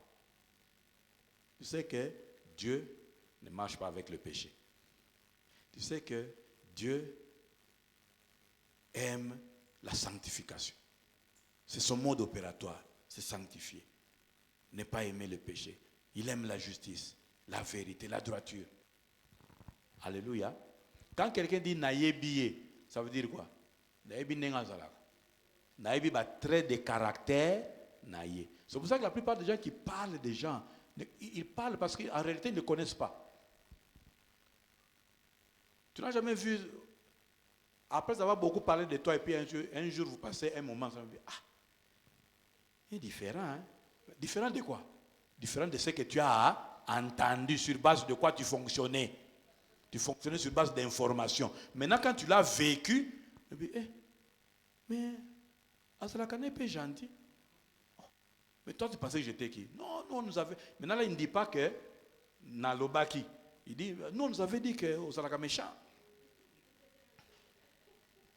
S1: Tu sais que Dieu ne marche pas avec le péché. Tu sais que Dieu aime la sanctification. C'est son mode opératoire, c'est sanctifier. Ne pas aimer le péché. Il aime la justice, la vérité, la droiture. Alléluia. Quand quelqu'un dit naïbiye, ça veut dire quoi? Naïbi n'engazala. Naïbi a trait de caractère naïe. C'est pour ça que la plupart des gens qui parlent des gens, ils parlent parce qu'en réalité ils ne connaissent pas. Tu n'as jamais vu, après avoir beaucoup parlé de toi, et puis un jour vous passez un moment, vous dites, ah, il est différent. Hein? Différent de quoi? Différent de ce que tu as entendu, sur base de quoi tu fonctionnais. Tu fonctionnais sur base d'informations. Maintenant, quand tu l'as vécu, tu dis, mais Azalaka n'est pas gentil. Oh, mais toi, tu pensais que j'étais qui? Non, non, nous avait. Maintenant, là, il ne dit pas que Nalobaki. Il dit, nous, on nous avait dit que Azalaka méchant.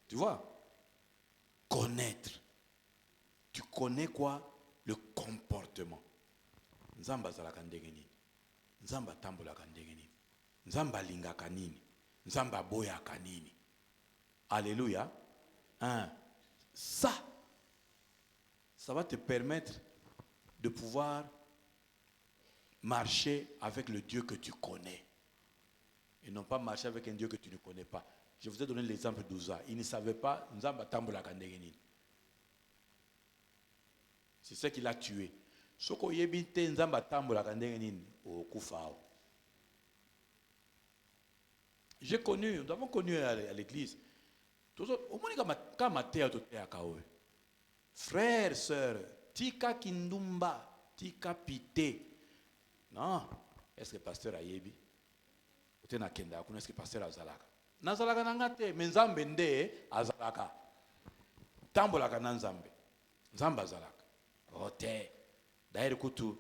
S1: Tu vois? Connaître. Tu connais quoi? Le comportement. Nzamba Azalaka ndegeni. Nzamba tambolaka ndegeni. Nzamba lingaka nini. Nzamba boyaka nini. Alléluia. Hein? Ça va te permettre de pouvoir marcher avec le Dieu que tu connais. Et non pas marcher avec un Dieu que tu ne connais pas. Je vous ai donné l'exemple d'Ouza. Il ne savait pas Nzamba tambolaka ndegeni. C'est ce qui l'a tué. Soko yebite Nzamba tambolaka ndegeni au Kufao. J'ai connu, nous avons connu à l'église. Au moins, quand ma terre était à Kaoé. Frères, sœurs, tika kindumba, tika pité. Non, est-ce que pasteur Ayebi? Est-ce que pasteur Azalaka? Nazalaka nangate, mais Nzambe nde Azalaka. Tambolaka nanzambe. Nzamba Azalaka. Ote. D'ailleurs, kutu,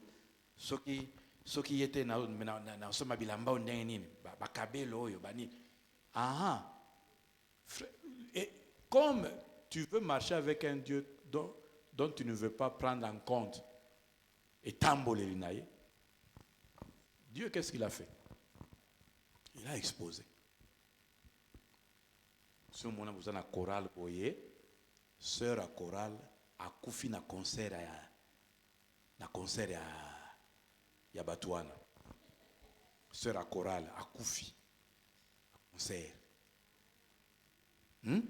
S1: soki était na soma bilamba ndenge nini ba kabelo oyo bani. Ah. Et comme tu veux marcher avec un Dieu dont tu ne veux pas prendre en compte et tamboler l'inaïe, Dieu, qu'est-ce qu'il a fait? Il a exposé. Si on a besoin de chorale, sœur à chorale, à Koufi na concert à Yabatouana. Sœur à chorale, à Koufi. Concert. Mais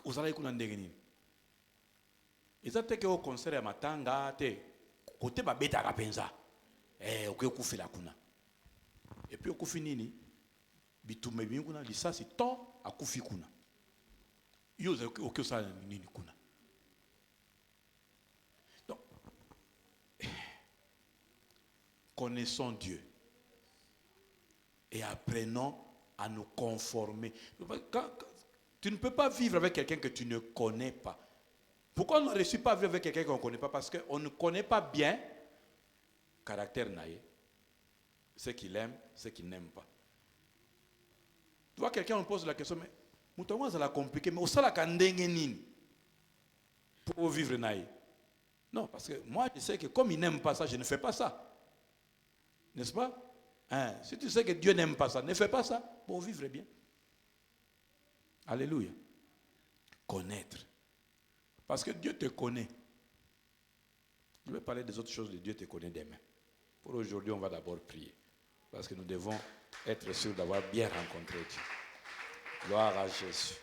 S1: vous allez écouter un déguenis. Ils ont été au concert à Matanga, côté Babeta Rapenza. Ok, Koufi la kuna. Et puis au Koufi Nini, Bitume Binguna, ça c'est temps à Koufi kuna. Yo, ok, ça Nini kuna. Donc, connaissons Dieu et apprenons à nous conformer. Tu ne peux pas vivre avec quelqu'un que tu ne connais pas. Pourquoi on ne réussit pas à vivre avec quelqu'un qu'on ne connaît pas? Parce qu'on ne connaît pas bien le caractère naïe, ce qu'il aime, ce qu'il n'aime pas. Tu vois, quelqu'un me pose la question, mais ça l'a compliqué, mais ça l'a kandengeni pour vivre naïe. Non, parce que moi, je sais que comme il n'aime pas ça, je ne fais pas ça. N'est-ce pas? Hein? Si tu sais que Dieu n'aime pas ça, ne fais pas ça pour vivre bien. Alléluia. Connaître. Parce que Dieu te connaît. Je vais parler des autres choses de Dieu te connaît demain. Pour aujourd'hui, on va d'abord prier. Parce que nous devons être sûrs d'avoir bien rencontré Dieu. Gloire à Jésus.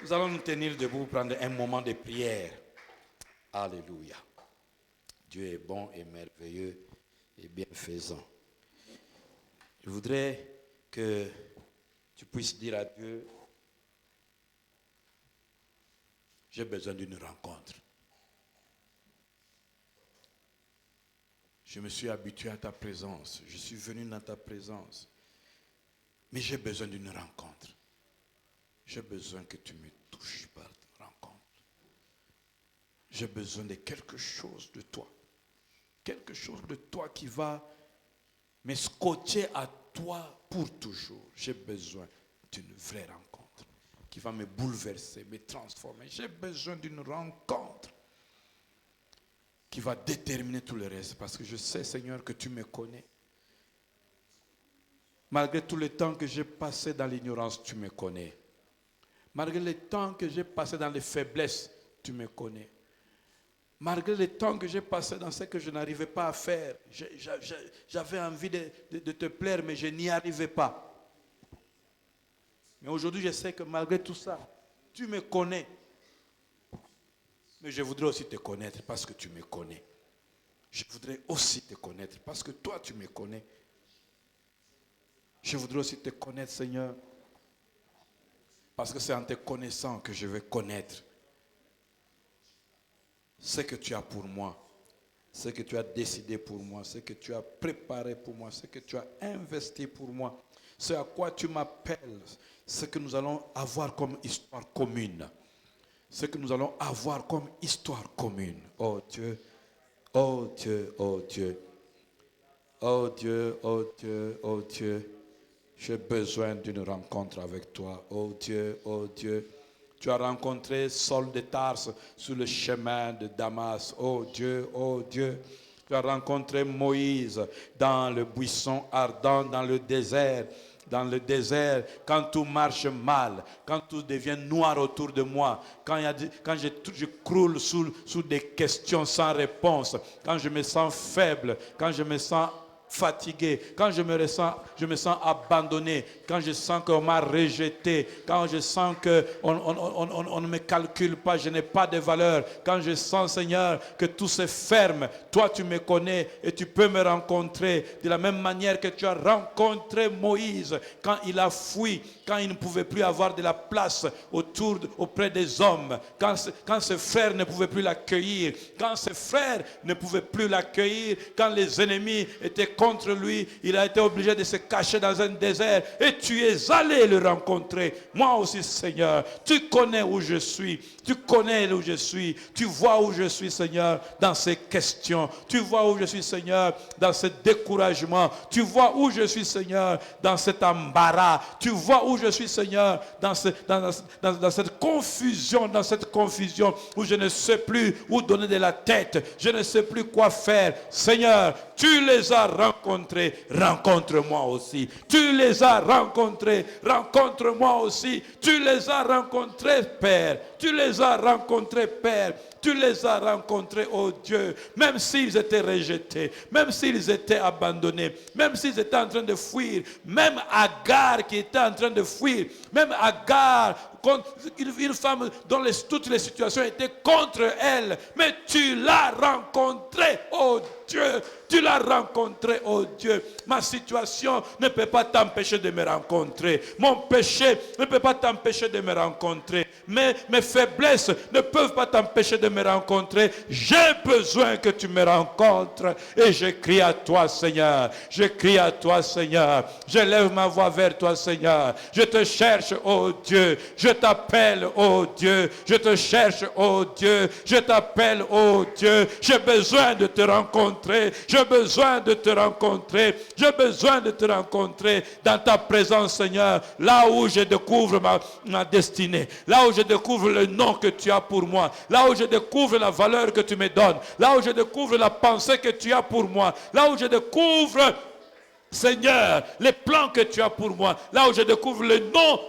S1: Nous allons nous tenir debout, prendre un moment de prière. Alléluia. Dieu est bon et merveilleux et bienfaisant. Je voudrais que tu puisses dire à Dieu, j'ai besoin d'une rencontre. Je me suis habitué à ta présence. Je suis venu dans ta présence. Mais j'ai besoin d'une rencontre. J'ai besoin que tu me touches par ta rencontre. J'ai besoin de quelque chose de toi. Quelque chose de toi qui va me scotcher à toi pour toujours. J'ai besoin d'une vraie rencontre. qui va me bouleverser, me transformer. J'ai besoin d'une rencontre qui va déterminer tout le reste. Parce que je sais, Seigneur, que tu me connais. Malgré tout le temps que j'ai passé dans l'ignorance, tu me connais. Malgré le temps que j'ai passé dans les faiblesses, tu me connais. Malgré le temps que j'ai passé dans ce que je n'arrivais pas à faire, j'avais envie de te plaire, mais je n'y arrivais pas. Mais aujourd'hui, je sais que malgré tout ça, tu me connais. Mais je voudrais aussi te connaître parce que tu me connais. Je voudrais aussi te connaître parce que toi, tu me connais. Je voudrais aussi te connaître, Seigneur, parce que c'est en te connaissant que je vais connaître ce que tu as pour moi, ce que tu as décidé pour moi, ce que tu as préparé pour moi, ce que tu as investi pour moi, ce à quoi tu m'appelles, ce que nous allons avoir comme histoire commune. Ce que nous allons avoir comme histoire commune. Oh Dieu, oh Dieu, oh Dieu, oh Dieu, oh Dieu, oh Dieu. J'ai besoin d'une rencontre avec toi. Oh Dieu, oh Dieu. Tu as rencontré Saul de Tarse sur le chemin de Damas. Oh Dieu, oh Dieu. Tu as rencontré Moïse dans le buisson ardent, dans le désert. Dans le désert, quand tout marche mal, quand tout devient noir autour de moi, quand je croule sous des questions sans réponse, quand je me sens faible, quand je me sens fatigué, quand je me sens abandonné, quand je sens qu'on m'a rejeté, quand je sens qu'on ne me calcule pas, je n'ai pas de valeur, quand je sens, Seigneur, que tout se ferme, toi tu me connais et tu peux me rencontrer de la même manière que tu as rencontré Moïse quand il a fui, quand il ne pouvait plus avoir de la place auprès des hommes, quand ses frères ne pouvaient plus l'accueillir, quand ses frères ne pouvaient plus l'accueillir, quand les ennemis étaient contre lui, il a été obligé de se cacher dans un désert et tu es allé le rencontrer. Moi aussi, Seigneur, tu connais où je suis, tu connais où je suis, tu vois où je suis, Seigneur, dans ces questions, tu vois où je suis, Seigneur, dans ce découragement, tu vois où je suis, Seigneur, dans cet embarras, tu vois où je suis, Seigneur, dans cette confusion où je ne sais plus où donner de la tête, je ne sais plus quoi faire. Seigneur, tu les as rencontrés, rencontre-moi aussi. Tu les as rencontrés, rencontre-moi aussi. Tu les as rencontrés, Père. Tu les as rencontrés, Père. Tu les as rencontrés, oh Dieu, même s'ils étaient rejetés, même s'ils étaient abandonnés, même s'ils étaient en train de fuir, même Agar qui était en train de fuir, même Agar, une femme dont toutes les situations étaient contre elle, mais tu l'as rencontrée, oh Dieu, tu l'as rencontré, oh Dieu. Ma situation ne peut pas t'empêcher de me rencontrer. Mon péché ne peut pas t'empêcher de me rencontrer. Mes faiblesses ne peuvent pas t'empêcher de me rencontrer. J'ai besoin que tu me rencontres. Et je crie à toi, Seigneur. Je crie à toi, Seigneur. Je lève ma voix vers toi, Seigneur. Je te cherche, oh Dieu. Je t'appelle, oh Dieu. Je te cherche, oh Dieu. Je t'appelle, oh Dieu. J'ai besoin de te rencontrer. J'ai besoin de te rencontrer. J'ai besoin de te rencontrer dans ta présence, Seigneur. Là où je découvre ma destinée. Là où je découvre le nom que tu as pour moi. Là où je découvre la valeur que tu me donnes. Là où je découvre la pensée que tu as pour moi. Là où je découvre, Seigneur, les plans que tu as pour moi. Là où je découvre le nom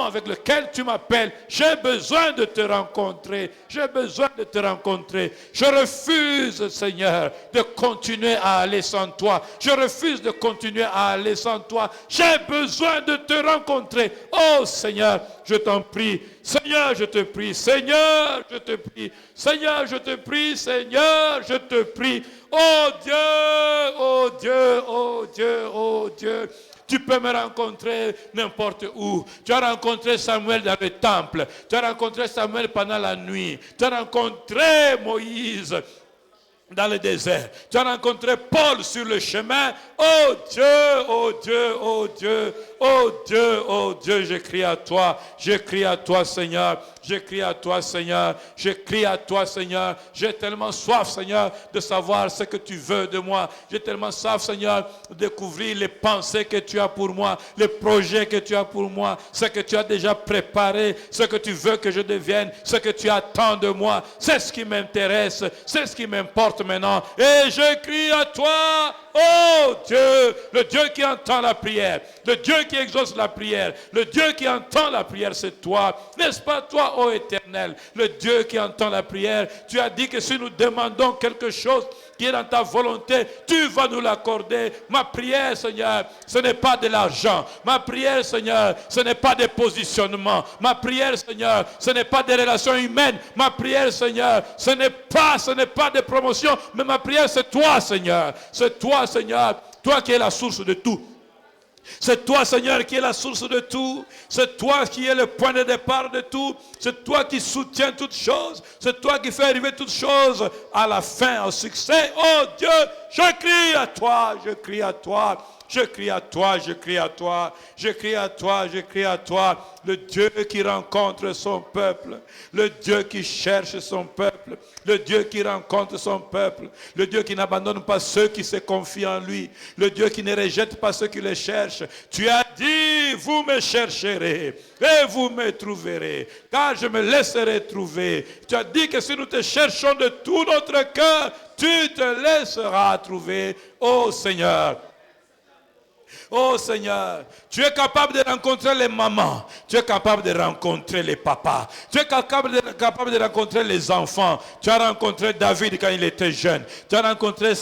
S1: avec lequel tu m'appelles. J'ai besoin de te rencontrer. J'ai besoin de te rencontrer. Je refuse, Seigneur, de continuer à aller sans toi. Je refuse de continuer à aller sans toi. J'ai besoin de te rencontrer. Oh Seigneur, je t'en prie. Seigneur, je te prie. Seigneur, je te prie. Seigneur, je te prie. Seigneur, je te prie. Oh Dieu, oh Dieu, oh Dieu, oh Dieu. Tu peux me rencontrer n'importe où. Tu as rencontré Samuel dans le temple. Tu as rencontré Samuel pendant la nuit. Tu as rencontré Moïse dans le désert. Tu as rencontré Paul sur le chemin. Oh Dieu, oh Dieu, oh Dieu, Oh Dieu, je crie à toi. Je crie à toi, Seigneur. Je crie à toi, Seigneur. Je crie à toi, Seigneur. J'ai tellement soif, Seigneur, de savoir ce que tu veux de moi. J'ai tellement soif, Seigneur, de découvrir les pensées que tu as pour moi, les projets que tu as pour moi, ce que tu as déjà préparé, ce que tu veux que je devienne, ce que tu attends de moi. C'est ce qui m'intéresse, c'est ce qui m'importe maintenant. Et je crie à toi, oh Dieu, le Dieu qui entend la prière, le Dieu qui exauce la prière, le Dieu qui entend la prière, c'est toi. N'est-ce pas toi, ô Éternel, le Dieu qui entend la prière? Tu as dit que si nous demandons quelque chose qui est dans ta volonté, tu vas nous l'accorder. Ma prière, Seigneur, ce n'est pas de l'argent. Ma prière, Seigneur, ce n'est pas des positionnements. Ma prière, Seigneur, ce n'est pas des relations humaines. Ma prière, Seigneur, ce n'est pas des promotions, mais ma prière, c'est toi, Seigneur. C'est toi, Seigneur, toi qui es la source de tout. C'est toi, Seigneur, qui est la source de tout. C'est toi qui es le point de départ de tout. C'est toi qui soutiens toutes choses. C'est toi qui fais arriver toutes choses à la fin, au succès. Oh Dieu, je crie à toi, je crie à toi. Je crie à toi, je crie à toi, je crie à toi, je crie à toi, le Dieu qui rencontre son peuple, le Dieu qui cherche son peuple, le Dieu qui rencontre son peuple, le Dieu qui n'abandonne pas ceux qui se confient en lui, le Dieu qui ne rejette pas ceux qui le cherchent. Tu as dit, vous me chercherez et vous me trouverez, car je me laisserai trouver. Tu as dit que si nous te cherchons de tout notre cœur, tu te laisseras trouver, ô Seigneur. Oh Seigneur, tu es capable de rencontrer les mamans, tu es capable de rencontrer les papas, tu es capable de rencontrer les enfants. Tu as rencontré David quand il était jeune, tu as rencontré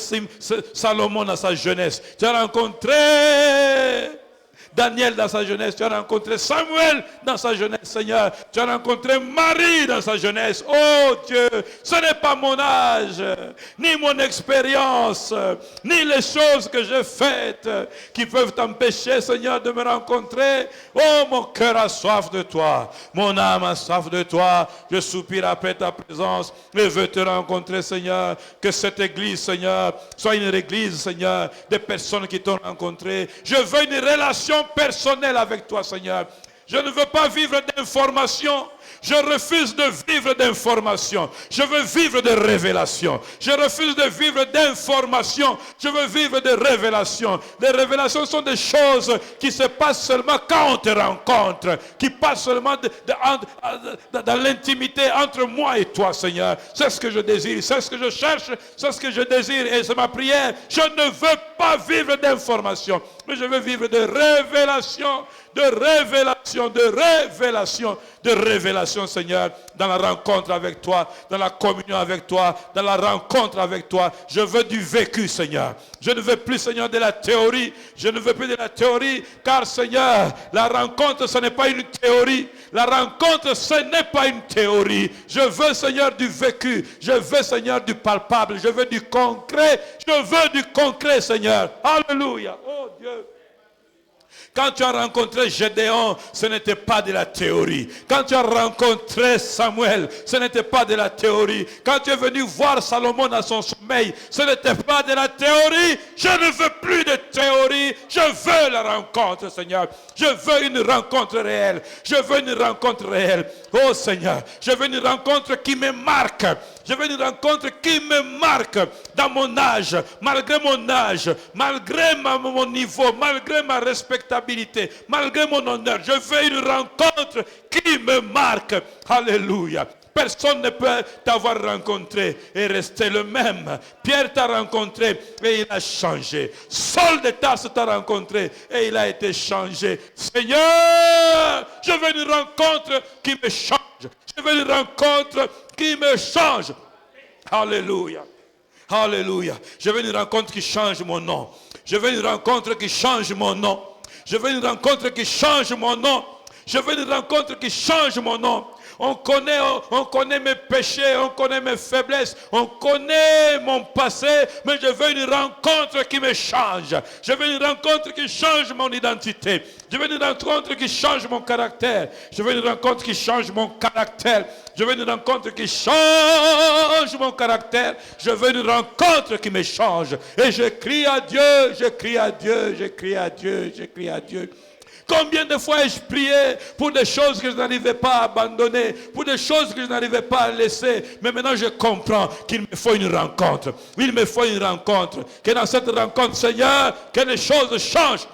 S1: Salomon dans sa jeunesse, tu as rencontré Daniel dans sa jeunesse, tu as rencontré Samuel dans sa jeunesse, Seigneur. Tu as rencontré Marie dans sa jeunesse. Oh Dieu, ce n'est pas mon âge, ni mon expérience, ni les choses que j'ai faites qui peuvent t'empêcher, Seigneur, de me rencontrer. Oh, mon cœur a soif de toi, mon âme a soif de toi. Je soupire après ta présence et veux te rencontrer, Seigneur. Que cette église, Seigneur, soit une église, Seigneur, des personnes qui t'ont rencontré. Je veux une relation personnel avec toi, Seigneur. Je ne veux pas vivre d'informations. Je refuse de vivre d'informations. Je veux vivre de révélations. Je refuse de vivre d'informations. Je veux vivre de révélations. Les révélations sont des choses qui se passent seulement quand on te rencontre, qui passent seulement dans l'intimité entre moi et toi, Seigneur. C'est ce que je désire, c'est ce que je cherche, c'est ce que je désire et c'est ma prière. Je ne veux pas vivre d'informations, mais je veux vivre de révélations, de révélation, de révélation, de révélation, Seigneur, dans la rencontre avec toi, dans la communion avec toi, dans la rencontre avec toi. Je veux du vécu, Seigneur. Je ne veux plus, Seigneur, de la théorie. Je ne veux plus de la théorie, car, Seigneur, la rencontre, ce n'est pas une théorie. La rencontre, ce n'est pas une théorie. Je veux, Seigneur, du vécu. Je veux, Seigneur, du palpable. Je veux du concret. Je veux du concret, Seigneur. Alléluia. Oh Dieu. Quand tu as rencontré Gédéon, ce n'était pas de la théorie. Quand tu as rencontré Samuel, ce n'était pas de la théorie. Quand tu es venu voir Salomon à son sommeil, ce n'était pas de la théorie. Je ne veux plus de théorie. Je veux la rencontre, Seigneur. Je veux une rencontre réelle. Je veux une rencontre réelle. Oh Seigneur, je veux une rencontre qui me marque. Je veux une rencontre qui me marque dans mon âge, malgré mon niveau, malgré ma respectabilité, malgré mon honneur. Je veux une rencontre qui me marque. Alléluia. Personne ne peut t'avoir rencontré et rester le même. Pierre t'a rencontré et il a changé. Saul de Tarse t'a rencontré et il a été changé. Seigneur, je veux une rencontre qui me change. Je veux une rencontre qui me change. Alléluia. Alléluia. Je veux une rencontre qui change mon nom. Je veux une rencontre qui change mon nom. Je veux une rencontre qui change mon nom. Je veux une rencontre qui change mon nom. On connaît mes péchés, on connaît mes faiblesses, on connaît mon passé, mais je veux une rencontre qui me change. Je veux une rencontre qui change mon identité. Je veux une rencontre qui change mon caractère. Je veux une rencontre qui change mon caractère. Je veux une rencontre qui change mon caractère. Je veux une rencontre qui me change. Et je crie à Dieu, je crie à Dieu, je crie à Dieu, je crie à Dieu. Combien de fois ai-je prié pour des choses que je n'arrivais pas à abandonner, pour des choses que je n'arrivais pas à laisser. Mais maintenant je comprends qu'il me faut une rencontre. Il me faut une rencontre. Que dans cette rencontre, Seigneur, que les choses changent.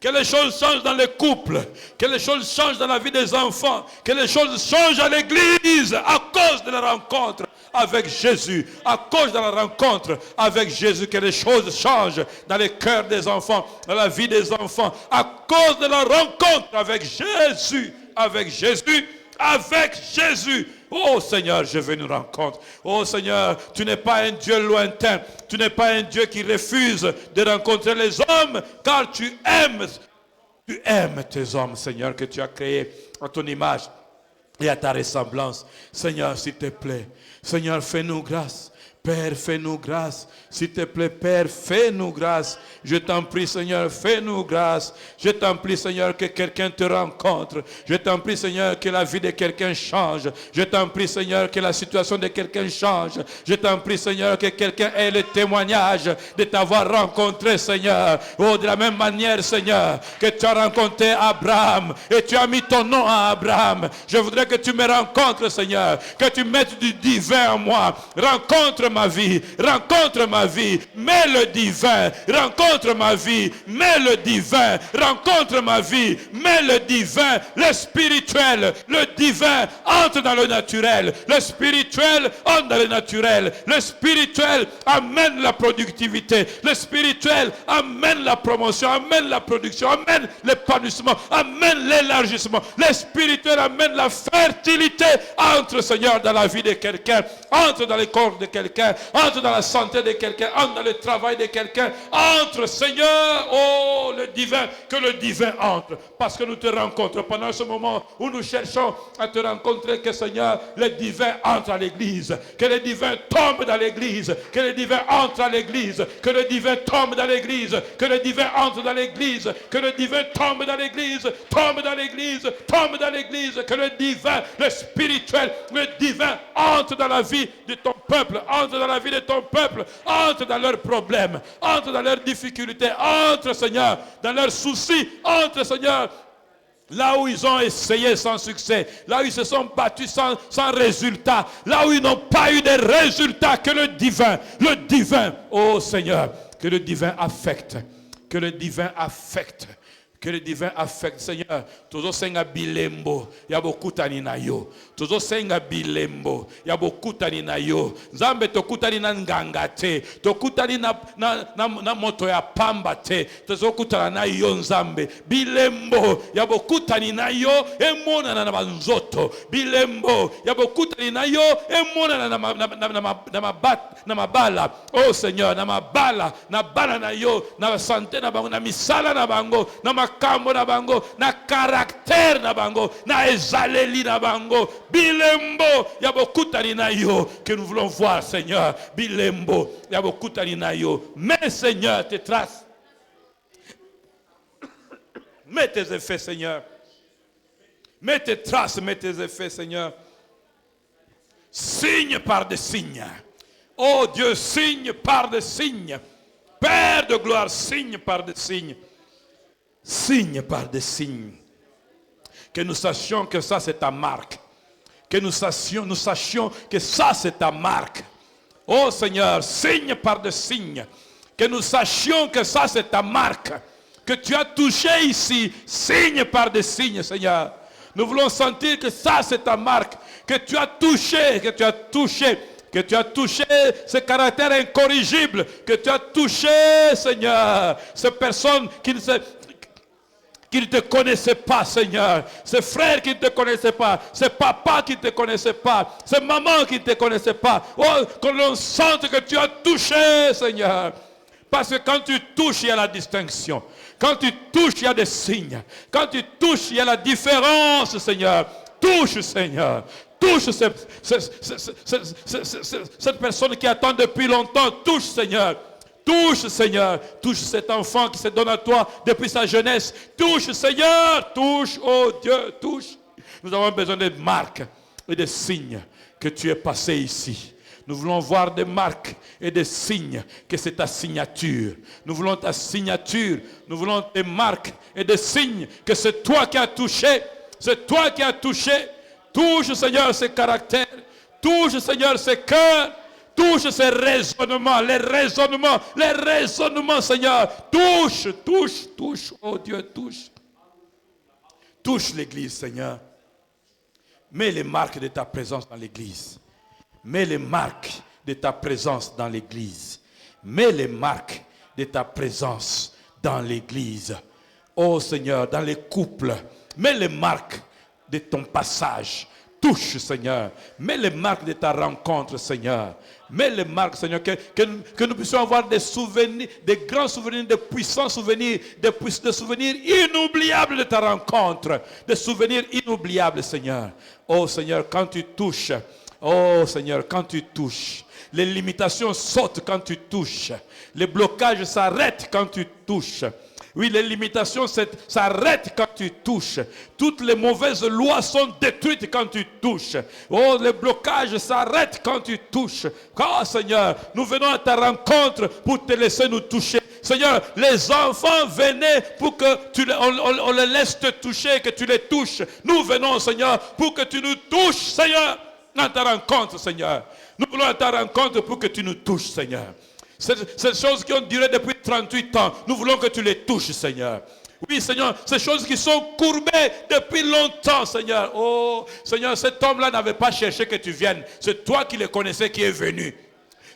S1: Que les choses changent dans les couples, que les choses changent dans la vie des enfants, que les choses changent à l'église à cause de la rencontre avec Jésus, à cause de la rencontre avec Jésus, que les choses changent dans les cœurs des enfants, dans la vie des enfants, à cause de la rencontre avec Jésus, avec Jésus, avec Jésus. Oh Seigneur, je veux une rencontre. Oh Seigneur, tu n'es pas un Dieu lointain. Tu n'es pas un Dieu qui refuse de rencontrer les hommes, car tu aimes tes hommes, Seigneur, que tu as créés à ton image et à ta ressemblance. Seigneur, s'il te plaît, Seigneur, fais-nous grâce. Père, fais-nous grâce. S'il te plaît, Père, fais-nous grâce. Je t'en prie, Seigneur, fais-nous grâce. Je t'en prie, Seigneur, que quelqu'un te rencontre. Je t'en prie, Seigneur, que la vie de quelqu'un change. Je t'en prie, Seigneur, que la situation de quelqu'un change. Je t'en prie, Seigneur, que quelqu'un ait le témoignage de t'avoir rencontré, Seigneur. Oh, de la même manière, Seigneur, que tu as rencontré Abraham et tu as mis ton nom à Abraham. Je voudrais que tu me rencontres, Seigneur, que tu mettes du divin en moi. Rencontre ma vie, rencontre ma vie, mets le divin, rencontre ma vie, mets le divin, rencontre ma vie, mets le divin, le spirituel, le divin entre dans le naturel, le spirituel entre dans le naturel, le spirituel amène la productivité, le spirituel amène la promotion, amène la production, amène l'épanouissement, amène l'élargissement, le spirituel amène la fertilité, entre Seigneur dans la vie de quelqu'un, entre dans le corps de quelqu'un, entre dans la santé de quelqu'un, entre dans le travail de quelqu'un, entre Seigneur, oh le divin, que le divin entre, parce que nous te rencontrons pendant ce moment où nous cherchons à te rencontrer, que Seigneur, le divin entre à l'église, que le divin tombe dans l'église, que le divin entre à l'église, que le divin tombe dans l'église, que le divin entre dans l'église, que le divin tombe dans l'église, tombe dans l'église, tombe dans l'église, que le divin, le spirituel, le divin entre dans la vie de ton peuple, entre dans la vie de ton peuple, entre dans leurs problèmes, entre dans leurs difficultés, entre Seigneur, dans leurs soucis, entre Seigneur, là où ils ont essayé sans succès, là où ils se sont battus sans résultat, là où ils n'ont pas eu de résultat, que le divin, oh Seigneur, que le divin affecte, que le divin affecte. Que le divin affecte, Seigneur. Toujours senga bilembo, ya beaucoup tanina yo. Toujours senga bilembo, ya beaucoup tanina yo. Nzambe tokutani na nganga te, tokutani na moto ya pamba te. Toujours kutana na yo nzambe. Bilembo, ya beaucoup tanina yo, emona na banzoto. Bilembo, ya beaucoup tanina yo, emona na mabala. Oh Seigneur, na mabala, na bala na yo, na santé na bango, na misala na bango, na kambo na bango, na caractère na bango, na ezaleli na bango, bilembo, ya bokutani na yo, que nous voulons voir, Seigneur, bilembo, ya bokutani na yo, mais Seigneur, tes traces, mets tes effets, Seigneur, mets tes traces, mets tes effets, Seigneur, signe par des signes, oh Dieu, signe par des signes, Père de gloire, signe par des signes, signe par des signes. Que nous sachions que ça c'est ta marque. Que nous sachions que ça c'est ta marque. Oh Seigneur, signe par des signes. Que nous sachions que ça c'est ta marque. Que tu as touché ici, signe par des signes, Seigneur. Nous voulons sentir que ça c'est ta marque. Que tu as touché, que tu as touché ce caractère incorrigible, que tu as touché, Seigneur, ces personnes qui ne te connaissaient pas, Seigneur, ces frères qui ne te connaissaient pas, ces papas qui ne te connaissaient pas, ces mamans qui ne te connaissaient pas. Oh, que l'on sente que tu as touché, Seigneur. Parce que quand tu touches, il y a la distinction. Quand tu touches, il y a des signes. Quand tu touches, il y a la différence, Seigneur. Touche, Seigneur. Touche cette personne qui attend depuis longtemps. Touche, Seigneur. Touche, Seigneur. Touche cet enfant qui se donne à toi depuis sa jeunesse. Touche, Seigneur. Touche, oh Dieu, touche. Nous avons besoin de marques et de signes que tu es passé ici. Nous voulons voir des marques et des signes, que c'est ta signature. Nous voulons ta signature. Nous voulons des marques et des signes, que c'est toi qui as touché. C'est toi qui as touché. Touche, Seigneur, ces caractères. Touche, Seigneur, ces cœurs. Touche ces raisonnements, les raisonnements, Seigneur. Touche, oh Dieu, touche. Touche l'église, Seigneur. Mets les marques de ta présence dans l'église. Mets les marques de ta présence dans l'église. Mets les marques de ta présence dans l'église. Oh Seigneur, dans les couples, mets les marques de ton passage. Touche, Seigneur. Mets les marques de ta rencontre, Seigneur. Mets les marques, Seigneur, que nous puissions avoir des souvenirs, des grands souvenirs, des puissants souvenirs, des souvenirs inoubliables de ta rencontre. Des souvenirs inoubliables, Seigneur. Oh Seigneur, quand tu touches, oh Seigneur, quand tu touches, les limitations sautent quand tu touches. Les blocages s'arrêtent quand tu touches. Oui, les limitations s'arrêtent quand tu touches. Toutes les mauvaises lois sont détruites quand tu touches. Oh, les blocages s'arrêtent quand tu touches. Oh Seigneur, nous venons à ta rencontre pour te laisser nous toucher. Seigneur, les enfants venaient pour que on les laisse te toucher, que tu les touches. Nous venons, Seigneur, pour que tu nous touches, Seigneur, à ta rencontre, Seigneur. Nous voulons à ta rencontre pour que tu nous touches, Seigneur. Ces choses qui ont duré depuis 38 ans, nous voulons que tu les touches, Seigneur. Oui, Seigneur, ces choses qui sont courbées depuis longtemps, Seigneur. Oh, Seigneur, cet homme-là n'avait pas cherché que tu viennes. C'est toi qui le connaissais qui est venu.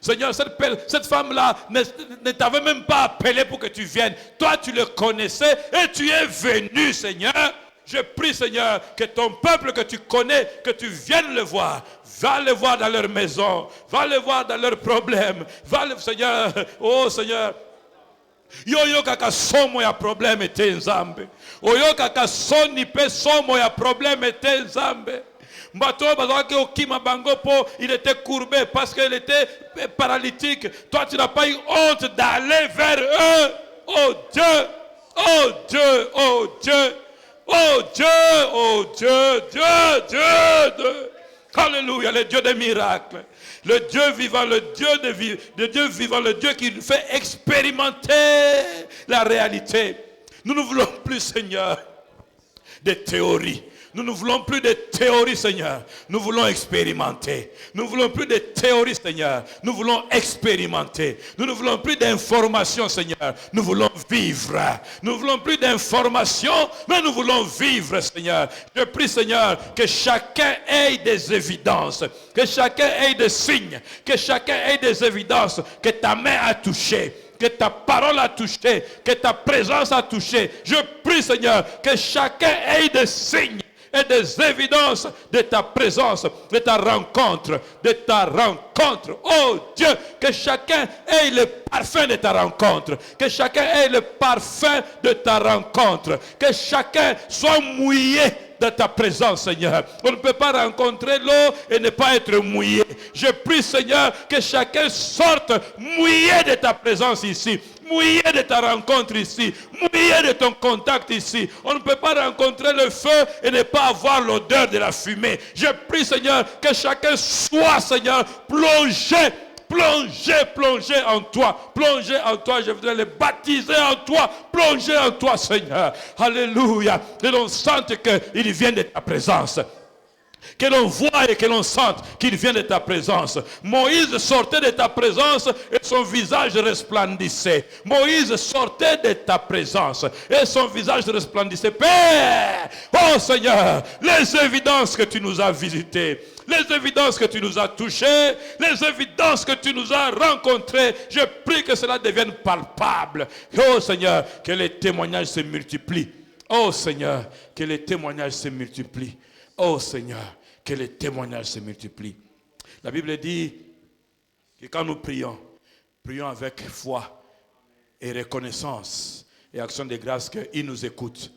S1: Seigneur, cette femme-là ne t'avait même pas appelé pour que tu viennes. Toi, tu le connaissais et tu es venu, Seigneur. Je prie, Seigneur, que ton peuple que tu connais, que tu viennes le voir. Va le voir dans leur maison. Va le voir dans leurs problèmes. Va le, Seigneur, oh Seigneur. Yo kaka somo ya problème ete nzambe. Oyo kaka soni pe somo ya problème ete nzambe. Mbato bazaki okima bango po, il était courbé parce qu'il était paralytique. Toi, tu n'as pas eu honte d'aller vers eux. Oh Dieu, oh Dieu, oh Dieu. Oh Dieu, oh Dieu, Dieu. Alléluia, le Dieu des miracles. Le Dieu vivant, le Dieu vivant, le Dieu qui nous fait expérimenter la réalité. Nous ne voulons plus, Seigneur, des théories. Nous ne voulons plus de théories, Seigneur. Nous voulons expérimenter. Nous ne voulons plus de théories, Seigneur. Nous voulons expérimenter. Nous ne voulons plus d'informations, Seigneur. Nous voulons vivre. Nous ne voulons plus d'informations, mais nous voulons vivre, Seigneur. Je prie, Seigneur, que chacun ait des évidences. Que chacun ait des signes. Que chacun ait des évidences. Que ta main a touché. Que ta parole a touché. Que ta présence a touché. Je prie, Seigneur, que chacun ait des signes et des évidences de ta présence, de ta rencontre, Oh Dieu, que chacun ait le parfum de ta rencontre, que chacun ait le parfum de ta rencontre, que chacun soit mouillé de ta présence, Seigneur. On ne peut pas rencontrer l'eau et ne pas être mouillé. Je prie, Seigneur, que chacun sorte mouillé de ta présence ici. Mouillé de ta rencontre ici, mouillé de ton contact ici. On ne peut pas rencontrer le feu et ne pas avoir l'odeur de la fumée. Je prie, Seigneur, que chacun soit, Seigneur, plongé en toi. Plongé en toi, je voudrais les baptiser en toi. Plongé en toi, Seigneur. Alléluia. Que l'on sente qu'il vient de ta présence. Que l'on voit et que l'on sente qu'il vient de ta présence. Moïse sortait de ta présence et son visage resplendissait. Moïse sortait de ta présence et son visage resplendissait. Père, oh Seigneur, les évidences que tu nous as visitées, les évidences que tu nous as touchées, les évidences que tu nous as rencontrées, je prie que cela devienne palpable. Oh Seigneur, que les témoignages se multiplient. Oh Seigneur, que les témoignages se multiplient. Oh Seigneur, que les témoignages se multiplient. La Bible dit que quand nous prions, prions avec foi et reconnaissance et action de grâce qu'il nous écoute.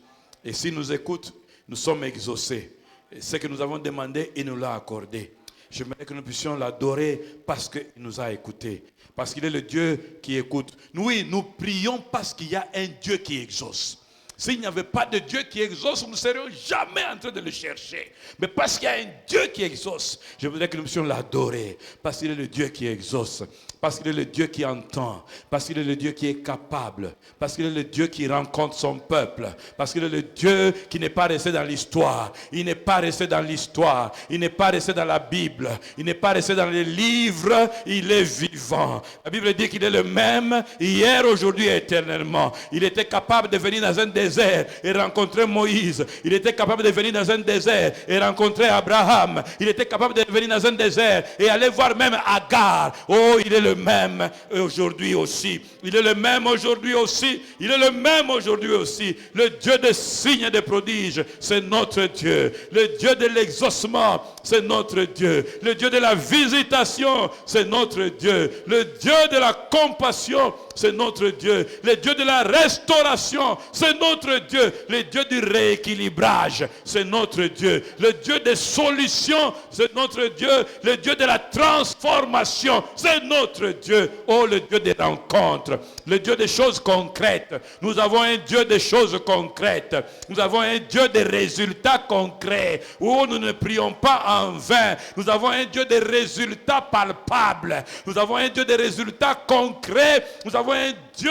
S1: Et s'il nous écoute, nous sommes exaucés. Et ce que nous avons demandé, il nous l'a accordé. J'aimerais que nous puissions l'adorer parce qu'il nous a écoutés. Parce qu'il est le Dieu qui écoute. Oui, nous prions parce qu'il y a un Dieu qui exauce. S'il n'y avait pas de Dieu qui exauce, nous ne serions jamais en train de le chercher. Mais parce qu'il y a un Dieu qui exauce, je voudrais que nous puissions l'adorer. Parce qu'il est le Dieu qui exauce. Parce qu'il est le Dieu qui entend. Parce qu'il est le Dieu qui est capable. Parce qu'il est le Dieu qui rencontre son peuple. Parce qu'il est le Dieu qui n'est pas resté dans l'histoire. Il n'est pas resté dans l'histoire. Il n'est pas resté dans la Bible. Il n'est pas resté dans les livres. Il est vivant. La Bible dit qu'il est le même hier, aujourd'hui et éternellement. Il était capable de venir dans un désert et rencontrer Moïse. Il était capable de venir dans un désert et rencontrer Abraham. Il était capable de venir dans un désert et aller voir même Agar. Oh, il est le même aujourd'hui aussi. Il est le même aujourd'hui aussi. Il est le même aujourd'hui aussi. Le Dieu des signes et des prodiges, c'est notre Dieu. Le Dieu de l'exaucement, c'est notre Dieu. Le Dieu de la visitation, c'est notre Dieu. Le Dieu de la compassion, c'est notre Dieu. Le Dieu de la restauration, c'est notre Dieu. Le Dieu du rééquilibrage, c'est notre Dieu. Le Dieu des solutions, c'est notre Dieu. Le Dieu de la transformation, c'est notre Dieu. Oh, le Dieu des rencontres, le Dieu des choses concrètes. Nous avons un Dieu des choses concrètes. Nous avons un Dieu des résultats concrets. Oh, nous ne prions pas en vain. Nous avons un Dieu des résultats palpables. Nous avons un Dieu des résultats concrets. Nous avons un Dieu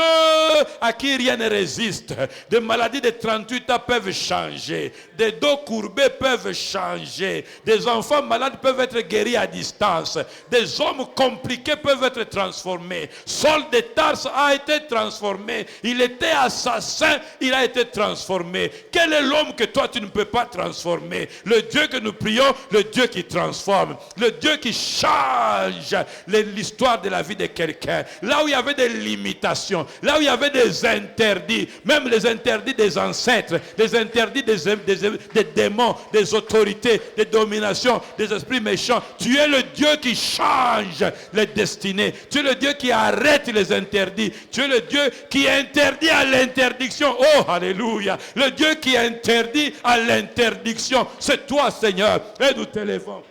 S1: à qui rien ne résiste. Des maladies de 38 ans peuvent changer. Des dos courbés peuvent changer. Des enfants malades peuvent être guéris à distance. Des hommes compliqués peuvent être transformés. Saul de Tarse a été transformé. Il était assassin, il a été transformé. Quel est l'homme que toi tu ne peux pas transformer? Le Dieu que nous prions, le Dieu qui transforme. Le Dieu qui change l'histoire de la vie de quelqu'un. Là où il y avait des limitations, là où il y avait des interdits, même les interdits des ancêtres, les interdits des démons, des autorités, des dominations, des esprits méchants. Tu es le Dieu qui change les destinées. Tu es le Dieu qui arrête les interdits. Tu es le Dieu qui interdit à l'interdiction. Oh, alléluia. Le Dieu qui interdit à l'interdiction. C'est toi, Seigneur. Et nous t'élevons.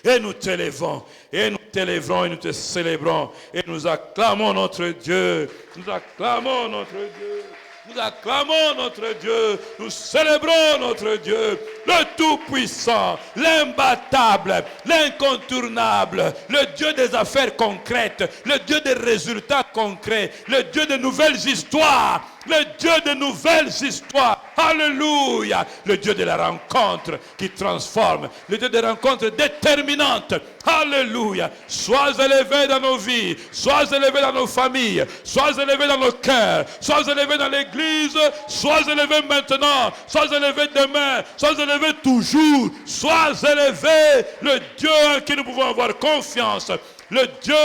S1: Et nous t'élevons, et nous t'élèverons, et nous te célébrons, et nous acclamons notre Dieu. Nous acclamons notre Dieu. Nous acclamons notre Dieu. Nous célébrons notre Dieu. Le Tout-Puissant, l'imbattable, l'incontournable, le Dieu des affaires concrètes, le Dieu des résultats concrets, le Dieu de nouvelles histoires. Le Dieu de nouvelles histoires. Alléluia. Le Dieu de la rencontre qui transforme. Le Dieu des rencontres déterminantes. Alléluia. Sois élevé dans nos vies. Sois élevé dans nos familles. Sois élevé dans nos cœurs. Sois élevé dans l'église. Sois élevé maintenant. Sois élevé demain. Sois élevé toujours. Sois élevé. Le Dieu en qui nous pouvons avoir confiance. Le Dieu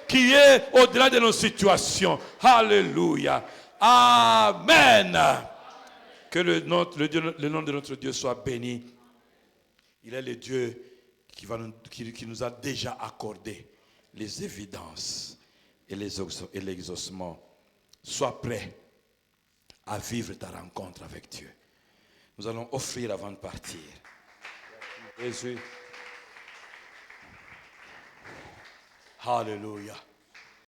S1: qui est au-delà de nos situations. Alléluia. Amen. Que le nom de notre Dieu soit béni. Il est le Dieu qui nous a déjà accordé les évidences et l'exaucement. Sois prêt à vivre ta rencontre avec Dieu. Nous allons offrir avant de partir. Jésus. Alléluia.